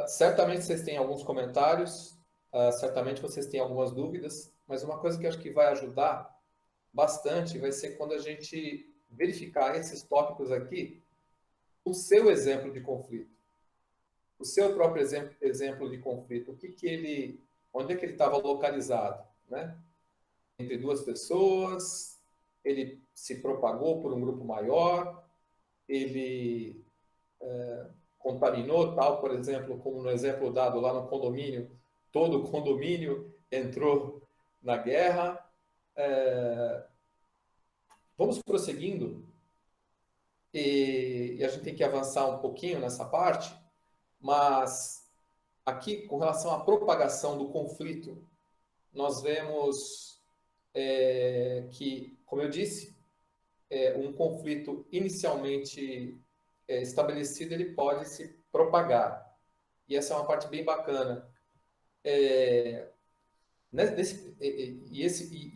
certamente vocês têm alguns comentários, certamente vocês têm algumas dúvidas, mas uma coisa que eu acho que vai ajudar bastante vai ser quando a gente verificar esses tópicos aqui, o seu exemplo de conflito, o seu próprio exemplo de conflito, onde é que ele estava localizado, né? Entre duas pessoas, ele se propagou por um grupo maior, ele contaminou, tal, por exemplo, como no exemplo dado lá no condomínio, todo o condomínio entrou na guerra. Vamos prosseguindo, e a gente tem que avançar um pouquinho nessa parte, mas aqui, com relação à propagação do conflito, nós vemos que, como eu disse, um conflito inicialmente estabelecido, ele pode se propagar. E essa é uma parte bem bacana. E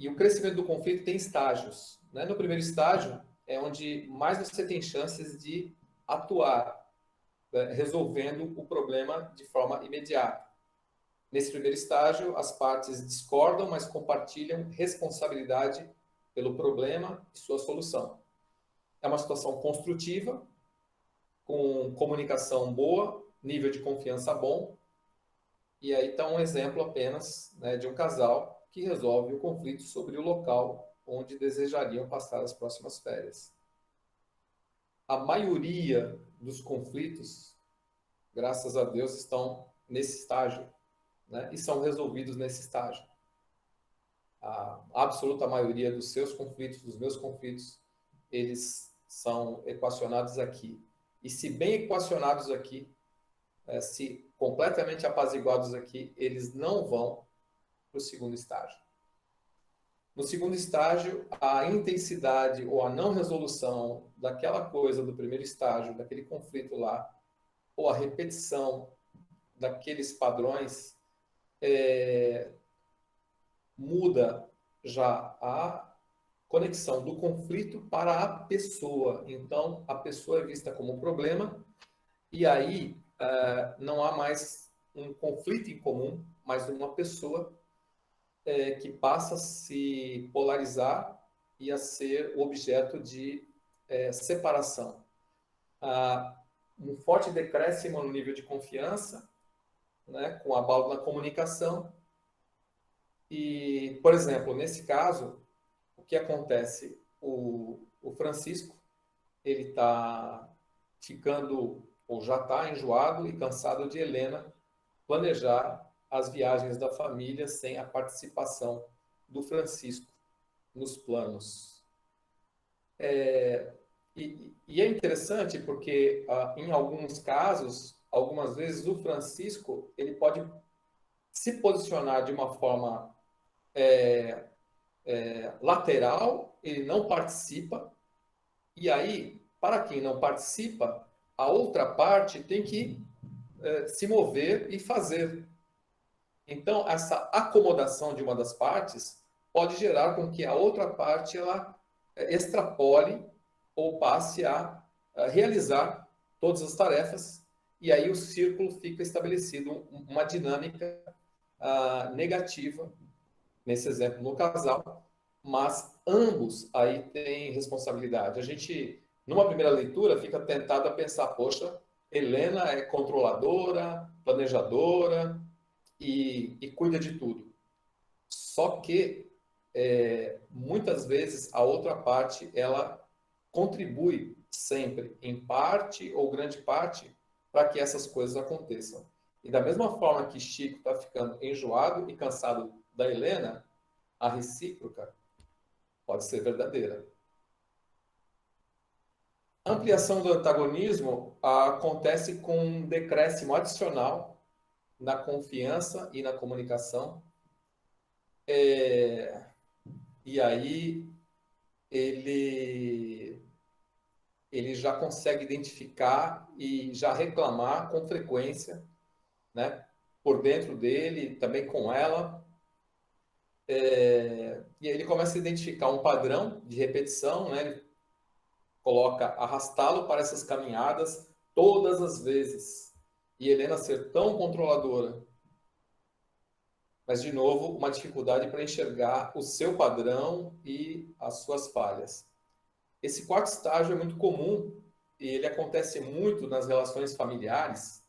o crescimento do conflito tem estágios, né? No primeiro estágio é onde mais você tem chances de atuar, resolvendo o problema de forma imediata. Nesse primeiro estágio, as partes discordam, mas compartilham responsabilidade pelo problema e sua solução. É uma situação construtiva, com comunicação boa, nível de confiança bom, e aí está um exemplo apenas, né, de um casal que resolve o conflito sobre o local onde desejariam passar as próximas férias. A maioria dos conflitos, graças a Deus, estão nesse estágio, né, e são resolvidos nesse estágio. A absoluta maioria dos seus conflitos, dos meus conflitos, eles são equacionados aqui. E se bem equacionados aqui, se completamente apaziguados aqui, eles não vão para o segundo estágio. No segundo estágio, a intensidade ou a não resolução daquela coisa do primeiro estágio, daquele conflito lá, ou a repetição daqueles padrões, muda já a conexão do conflito para a pessoa. Então, a pessoa é vista como um problema, e aí não há mais um conflito em comum, mas uma pessoa que passa a se polarizar e a ser objeto de separação. Um forte decréscimo no nível de confiança, né, com abalo na comunicação. E, por exemplo, nesse caso, o que acontece? O Francisco, ele está ficando, ou já está enjoado e cansado de Helena planejar as viagens da família sem a participação do Francisco nos planos. E é interessante porque, em alguns casos, algumas vezes o Francisco ele pode se posicionar de uma forma lateral, ele não participa, E aí, para quem não participa, a outra parte tem que se mover e fazer. Então, essa acomodação de uma das partes pode gerar com que a outra parte ela extrapole ou passe a realizar todas as tarefas, e aí o círculo fica estabelecido, uma dinâmica negativa, nesse exemplo no casal, mas ambos aí têm responsabilidade. A gente, numa primeira leitura, fica tentado a pensar, poxa, Helena é controladora, planejadora e cuida de tudo. Só que, muitas vezes, a outra parte, ela contribui sempre, em parte ou grande parte, para que essas coisas aconteçam. E da mesma forma que Chico está ficando enjoado e cansado da Helena, a recíproca pode ser verdadeira. A ampliação do antagonismo acontece com um decréscimo adicional na confiança e na comunicação. E aí ele já consegue identificar e já reclamar com frequência, né, por dentro dele, também com ela. E aí ele começa a identificar um padrão de repetição, né? Ele coloca arrastá-lo para essas caminhadas todas as vezes. E Helena ser tão controladora. Mas, de novo, uma dificuldade para enxergar o seu padrão e as suas falhas. Esse quarto estágio é muito comum e ele acontece muito nas relações familiares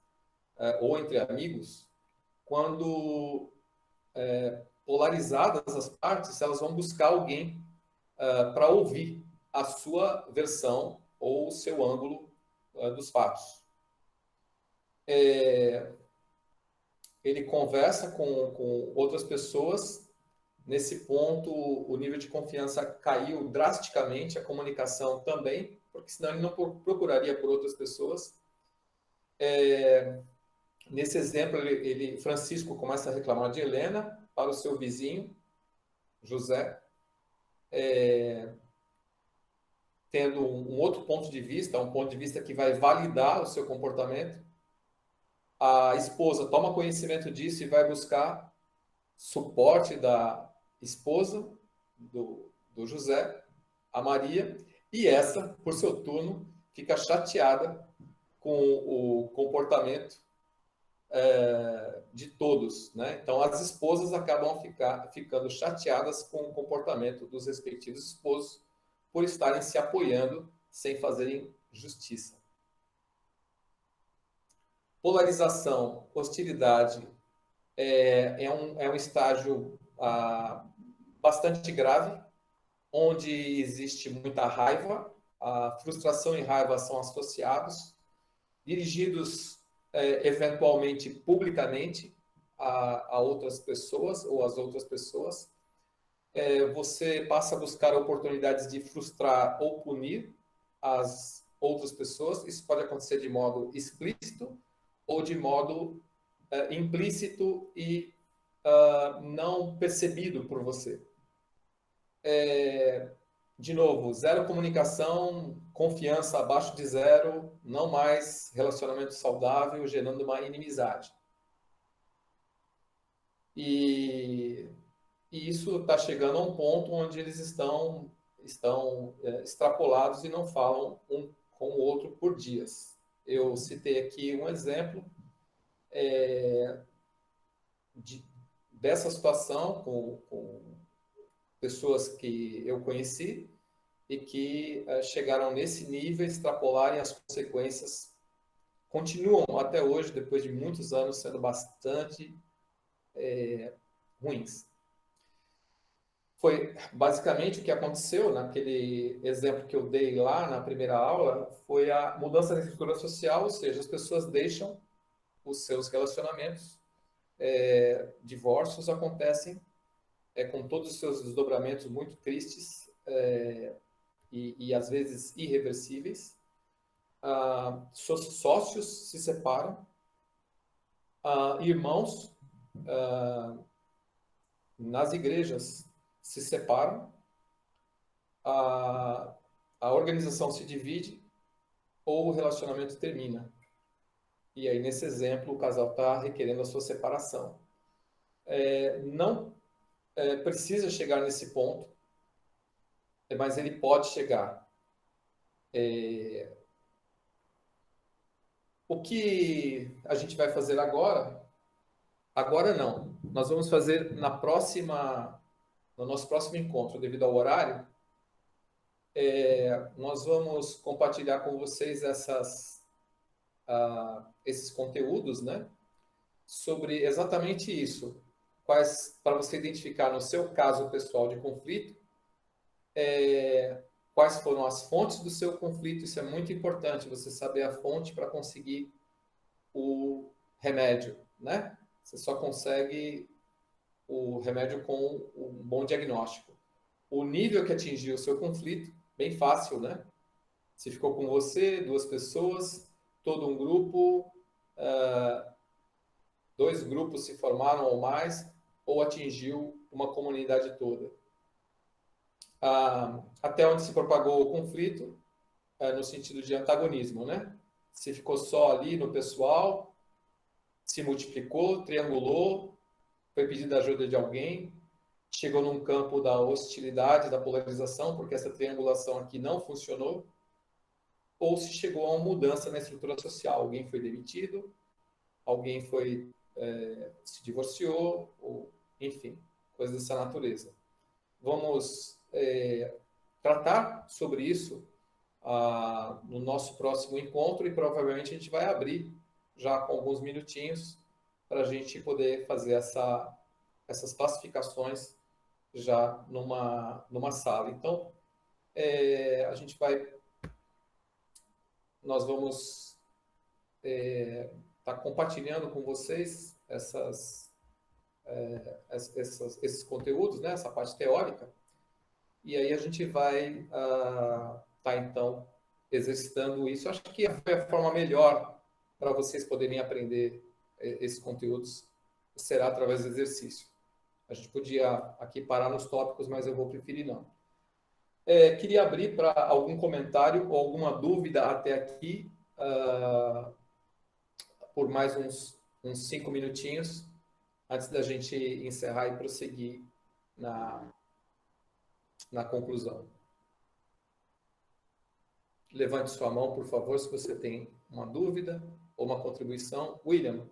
ou entre amigos, quando polarizadas as partes, elas vão buscar alguém para ouvir a sua versão ou o seu ângulo dos fatos. Ele conversa com outras pessoas. Nesse ponto, o nível de confiança caiu drasticamente, a comunicação também, porque senão ele não procuraria por outras pessoas. Nesse exemplo, Francisco começa a reclamar de Helena para o seu vizinho, José, tendo um outro ponto de vista, um ponto de vista que vai validar o seu comportamento. A esposa toma conhecimento disso e vai buscar suporte da esposa do José, a Maria, e essa, por seu turno, fica chateada com o comportamento de todos, né? Então, as esposas acabam ficando chateadas com o comportamento dos respectivos esposos por estarem se apoiando sem fazerem justiça. Polarização, hostilidade é um estágio bastante grave, onde existe muita raiva. A frustração e raiva são associados, dirigidos eventualmente publicamente a outras pessoas ou às outras pessoas. Você passa a buscar oportunidades de frustrar ou punir as outras pessoas. Isso pode acontecer de modo explícito ou de modo implícito e não percebido por você. De novo, zero comunicação, confiança abaixo de zero, não mais relacionamento saudável, gerando uma inimizade. E isso está chegando a um ponto onde eles estão extrapolados e não falam um com o outro por dias. Eu citei aqui um exemplo dessa situação com pessoas que eu conheci e que chegaram nesse nível, extrapolarem as consequências, continuam até hoje, depois de muitos anos, sendo bastante ruins. Foi basicamente o que aconteceu naquele exemplo que eu dei lá na primeira aula, foi a mudança da estrutura social, ou seja, as pessoas deixam os seus relacionamentos, divórcios acontecem com todos os seus desdobramentos muito tristes e às vezes irreversíveis. Sócios se separam, irmãos nas igrejas se separam, a organização se divide ou o relacionamento termina. E aí, nesse exemplo, o casal está requerendo a sua separação. Não precisa chegar nesse ponto, mas ele pode chegar. O que a gente vai fazer agora? Agora não. Nós vamos fazer no nosso próximo encontro, devido ao horário. Nós vamos compartilhar com vocês esses conteúdos, né? Sobre exatamente isso. Para você identificar no seu caso pessoal de conflito, quais foram as fontes do seu conflito. Isso é muito importante, você saber a fonte para conseguir o remédio, né? Você só consegue o remédio com um bom diagnóstico. O nível que atingiu o seu conflito, bem fácil, né? Se ficou com você, 2 pessoas, todo um grupo, 2 grupos se formaram ou mais, ou atingiu uma comunidade toda. Até onde se propagou o conflito, no sentido de antagonismo, né? Se ficou só ali no pessoal, se multiplicou, triangulou, foi pedida ajuda de alguém, chegou num campo da hostilidade, da polarização, porque essa triangulação aqui não funcionou, ou se chegou a uma mudança na estrutura social. Alguém foi demitido, alguém se divorciou, ou, enfim, coisas dessa natureza. Vamos tratar sobre isso no nosso próximo encontro, e provavelmente a gente vai abrir já com alguns minutinhos para a gente poder fazer essas classificações já numa sala. Então, nós vamos estar compartilhando com vocês esses conteúdos, né? Essa parte teórica, e aí a gente vai estar, então, exercitando isso. Acho que foi a forma melhor para vocês poderem aprender esses conteúdos, será através do exercício. A gente podia aqui parar nos tópicos, mas eu vou preferir não. Queria abrir para algum comentário ou alguma dúvida até aqui, por mais uns 5 minutinhos, antes da gente encerrar e prosseguir na conclusão. Levante sua mão, por favor, se você tem uma dúvida ou uma contribuição. William,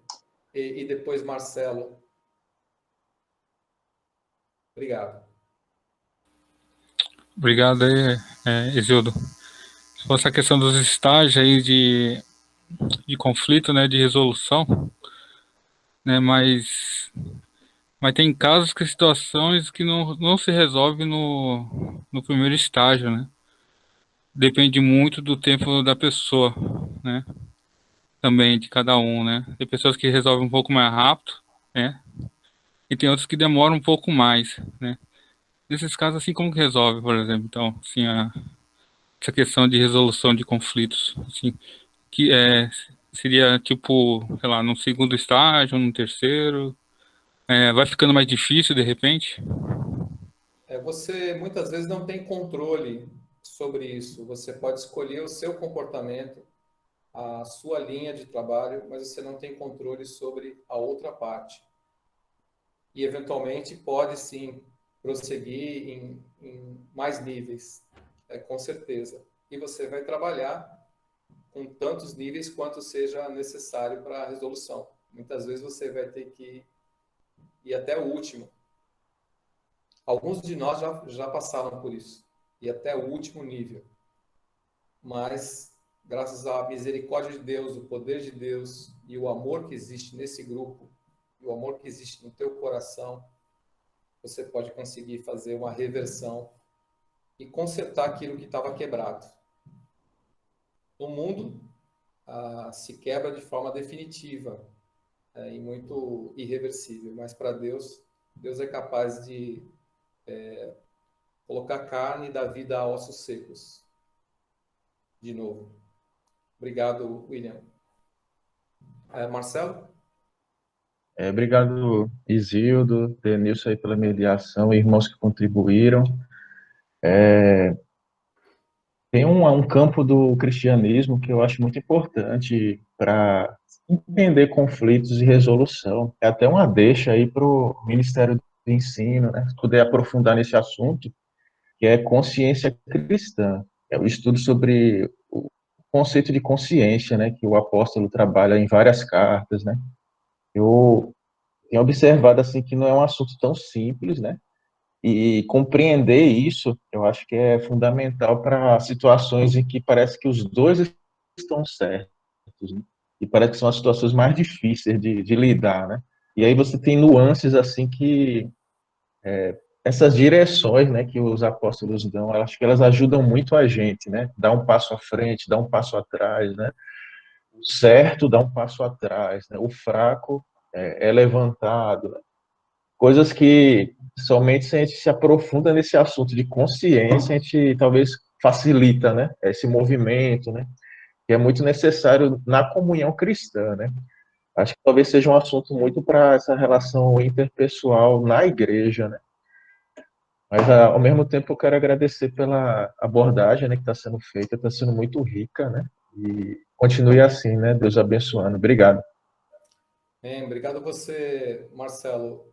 e depois Marcelo. Obrigado. Obrigado aí, Isildo. Essa questão dos estágios aí de conflito, né, de resolução, né, mas tem casos que situações que não se resolve no primeiro estágio, né? Depende muito do tempo da pessoa, né? Também de cada um, né? Tem pessoas que resolvem um pouco mais rápido, né? E tem outros que demoram um pouco mais, né? Nesses casos, assim, como que resolve, por exemplo? Então, assim, essa questão de resolução de conflitos, assim, que seria, tipo, sei lá, no segundo estágio, no terceiro, vai ficando mais difícil, de repente? Você, muitas vezes, não tem controle sobre isso. Você pode escolher o seu comportamento, a sua linha de trabalho, mas você não tem controle sobre a outra parte. E, eventualmente, pode, sim, prosseguir em mais níveis, com certeza. E você vai trabalhar com tantos níveis quanto seja necessário para a resolução. Muitas vezes você vai ter que ir até o último. Alguns de nós já passaram por isso, e até o último nível. Mas, graças à misericórdia de Deus, o poder de Deus e o amor que existe nesse grupo, e o amor que existe no teu coração, você pode conseguir fazer uma reversão e consertar aquilo que estava quebrado. No mundo, se quebra de forma definitiva e muito irreversível, mas para Deus, Deus é capaz de colocar carne e dar vida a ossos secos. De novo. Obrigado, William. Marcelo? Obrigado, Isildo, Denilson aí pela mediação, irmãos que contribuíram. Tem um campo do cristianismo que eu acho muito importante para entender conflitos e resolução. É até uma deixa aí para o Ministério do Ensino, né? Se puder aprofundar nesse assunto, que é consciência cristã. É o estudo sobre o conceito de consciência, né? Que o apóstolo trabalha em várias cartas, né? Eu tenho observado assim que não é um assunto tão simples, né? E compreender isso, eu acho que é fundamental para situações em que parece que os dois estão certos, né? E parece que são as situações mais difíceis de lidar, né? E aí você tem nuances assim que essas direções, né, que os apóstolos dão, eu acho que elas ajudam muito a gente, né? Dar um passo à frente, dar um passo atrás, né? O certo dá um passo atrás, né? O fraco é levantado, né? Coisas que somente se a gente se aprofunda nesse assunto de consciência, a gente talvez facilita, né, esse movimento, né, que é muito necessário na comunhão cristã, né. Acho que talvez seja um assunto muito para essa relação interpessoal na igreja, né. Mas, ao mesmo tempo, eu quero agradecer pela abordagem, né, que está sendo feita, está sendo muito rica, né, e continue assim, né, Deus abençoando. Obrigado. Bem, obrigado a você, Marcelo.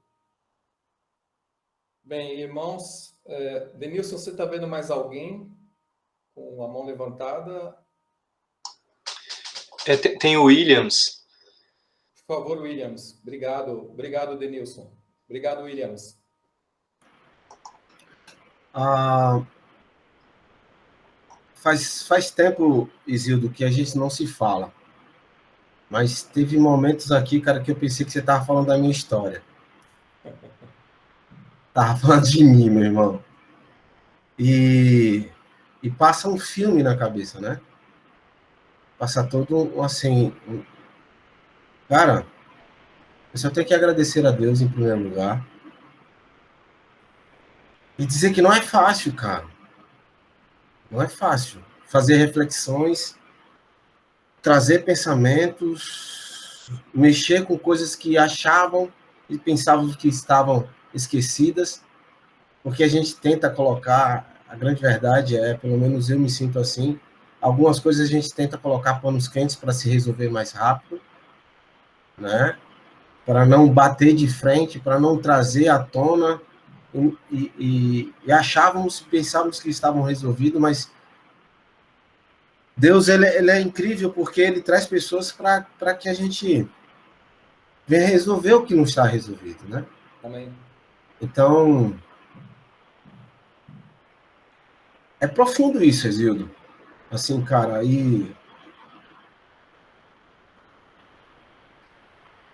Bem, irmãos, Denilson, você está vendo mais alguém com a mão levantada? Tem o Williams. Por favor, Williams. Obrigado. Obrigado, Denilson. Obrigado, Williams. Faz tempo, Isildo, que a gente não se fala. Mas teve momentos aqui, cara, que eu pensei que você estava falando da minha história. Tava falando de mim, meu irmão. E passa um filme na cabeça, né? Passa todo, assim... Cara, eu só tenho que agradecer a Deus em primeiro lugar. E dizer que não é fácil, cara. Não é fácil. Fazer reflexões, trazer pensamentos, mexer com coisas que achavam e pensavam que estavam esquecidas, porque a gente tenta colocar, a grande verdade é, pelo menos eu me sinto assim, algumas coisas a gente tenta colocar panos quentes para se resolver mais rápido, né? Para não bater de frente, para não trazer à tona, e achávamos, pensávamos que estavam resolvidos, mas Deus ele é incrível porque ele traz pessoas para que a gente venha resolver o que não está resolvido, né? Amém. Então, é profundo isso, Exildo. Assim, cara, e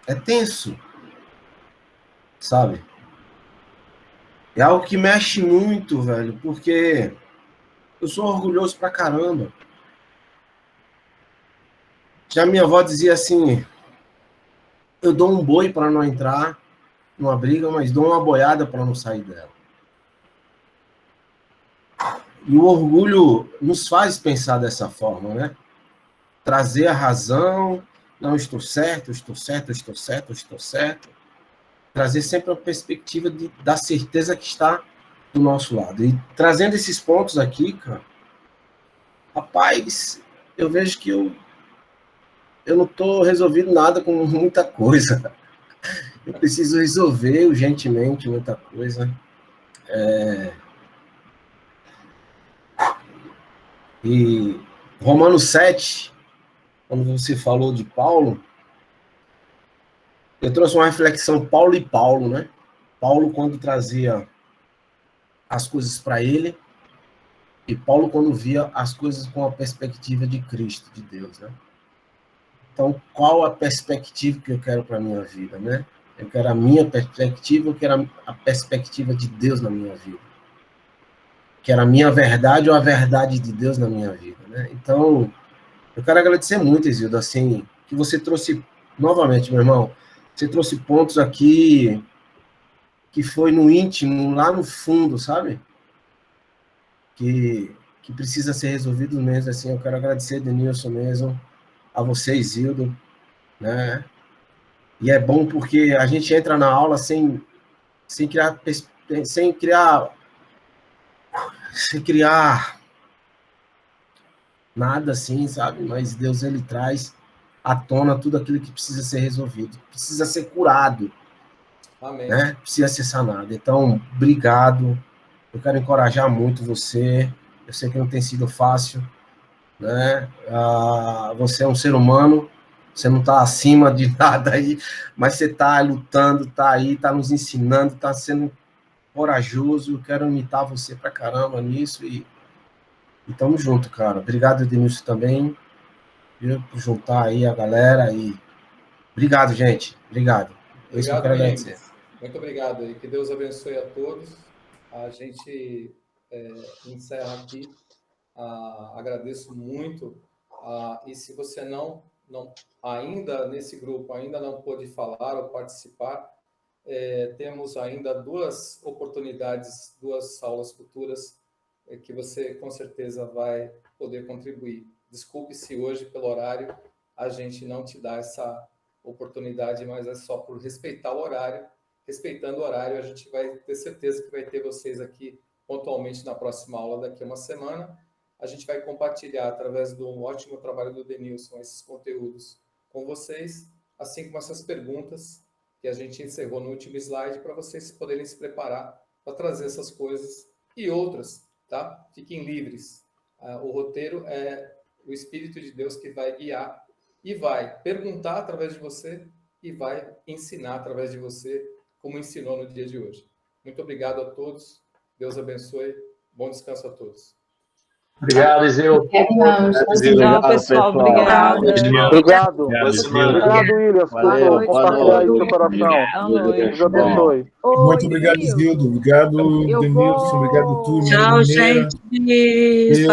é tenso, sabe? É algo que mexe muito, velho, porque eu sou orgulhoso pra caramba. Já minha avó dizia assim, eu dou um boi para não entrar numa briga, mas dou uma boiada para não sair dela. E o orgulho nos faz pensar dessa forma, né? Trazer a razão, não, estou certo, estou certo, estou certo, estou certo. Trazer sempre a perspectiva da certeza que está do nosso lado. E trazendo esses pontos aqui, cara, rapaz, eu vejo que eu não estou resolvendo nada com muita coisa. Eu preciso resolver urgentemente muita coisa. E Romanos 7, quando você falou de Paulo, eu trouxe uma reflexão Paulo e Paulo, né? Paulo quando trazia as coisas para ele, e Paulo quando via as coisas com a perspectiva de Cristo, de Deus, né? Então, qual a perspectiva que eu quero para a minha vida, né? Eu quero a minha perspectiva, eu quero a perspectiva de Deus na minha vida. Quero a minha verdade ou a verdade de Deus na minha vida, né? Então, eu quero agradecer muito, Isildo, assim, que você trouxe, novamente, meu irmão, você trouxe pontos aqui que foi no íntimo, lá no fundo, sabe? Que precisa ser resolvido mesmo, assim, eu quero agradecer, Denilson, mesmo, a você, Isildo, né? E é bom porque a gente entra na aula sem criar nada assim, sabe? Mas Deus, ele traz à tona tudo aquilo que precisa ser resolvido, precisa ser curado, Amém. né? Precisa ser sanado. Então, obrigado. Eu quero encorajar muito você. Eu sei que não tem sido fácil, né? Você é um ser humano, você não está acima de nada aí, mas você está lutando, está aí, está nos ensinando, está sendo corajoso. Eu quero imitar você pra caramba nisso e tamo junto, cara. Obrigado, Denilson, também, viu, por juntar aí a galera e obrigado, gente. Obrigado. Isso que eu quero agradecer. Muito obrigado e que Deus abençoe a todos. A gente encerra aqui. Agradeço muito. E se você não ainda nesse grupo ainda não pôde falar ou participar, temos ainda 2 oportunidades, 2 aulas futuras que você com certeza vai poder contribuir. Desculpe se hoje pelo horário a gente não te dá essa oportunidade, mas é só por respeitar o horário. Respeitando o horário, a gente vai ter certeza que vai ter vocês aqui pontualmente na próxima aula daqui a uma semana. A gente vai compartilhar, através do ótimo trabalho do Denilson, esses conteúdos com vocês, assim como essas perguntas que a gente encerrou no último slide, para vocês poderem se preparar para trazer essas coisas e outras, tá? Fiquem livres. O roteiro é o Espírito de Deus que vai guiar e vai perguntar através de você e vai ensinar através de você, como ensinou no dia de hoje. Muito obrigado a todos. Deus abençoe. Bom descanso a todos. Obrigado, Isil. Obrigado, pessoal. Obrigado. Obrigado. Obrigado, William, por compartilhar aí o seu coração. Deus abençoe. Muito obrigado, Isildo. Obrigado, Denilson. Obrigado, Túlio. Tchau, Mineira. gente.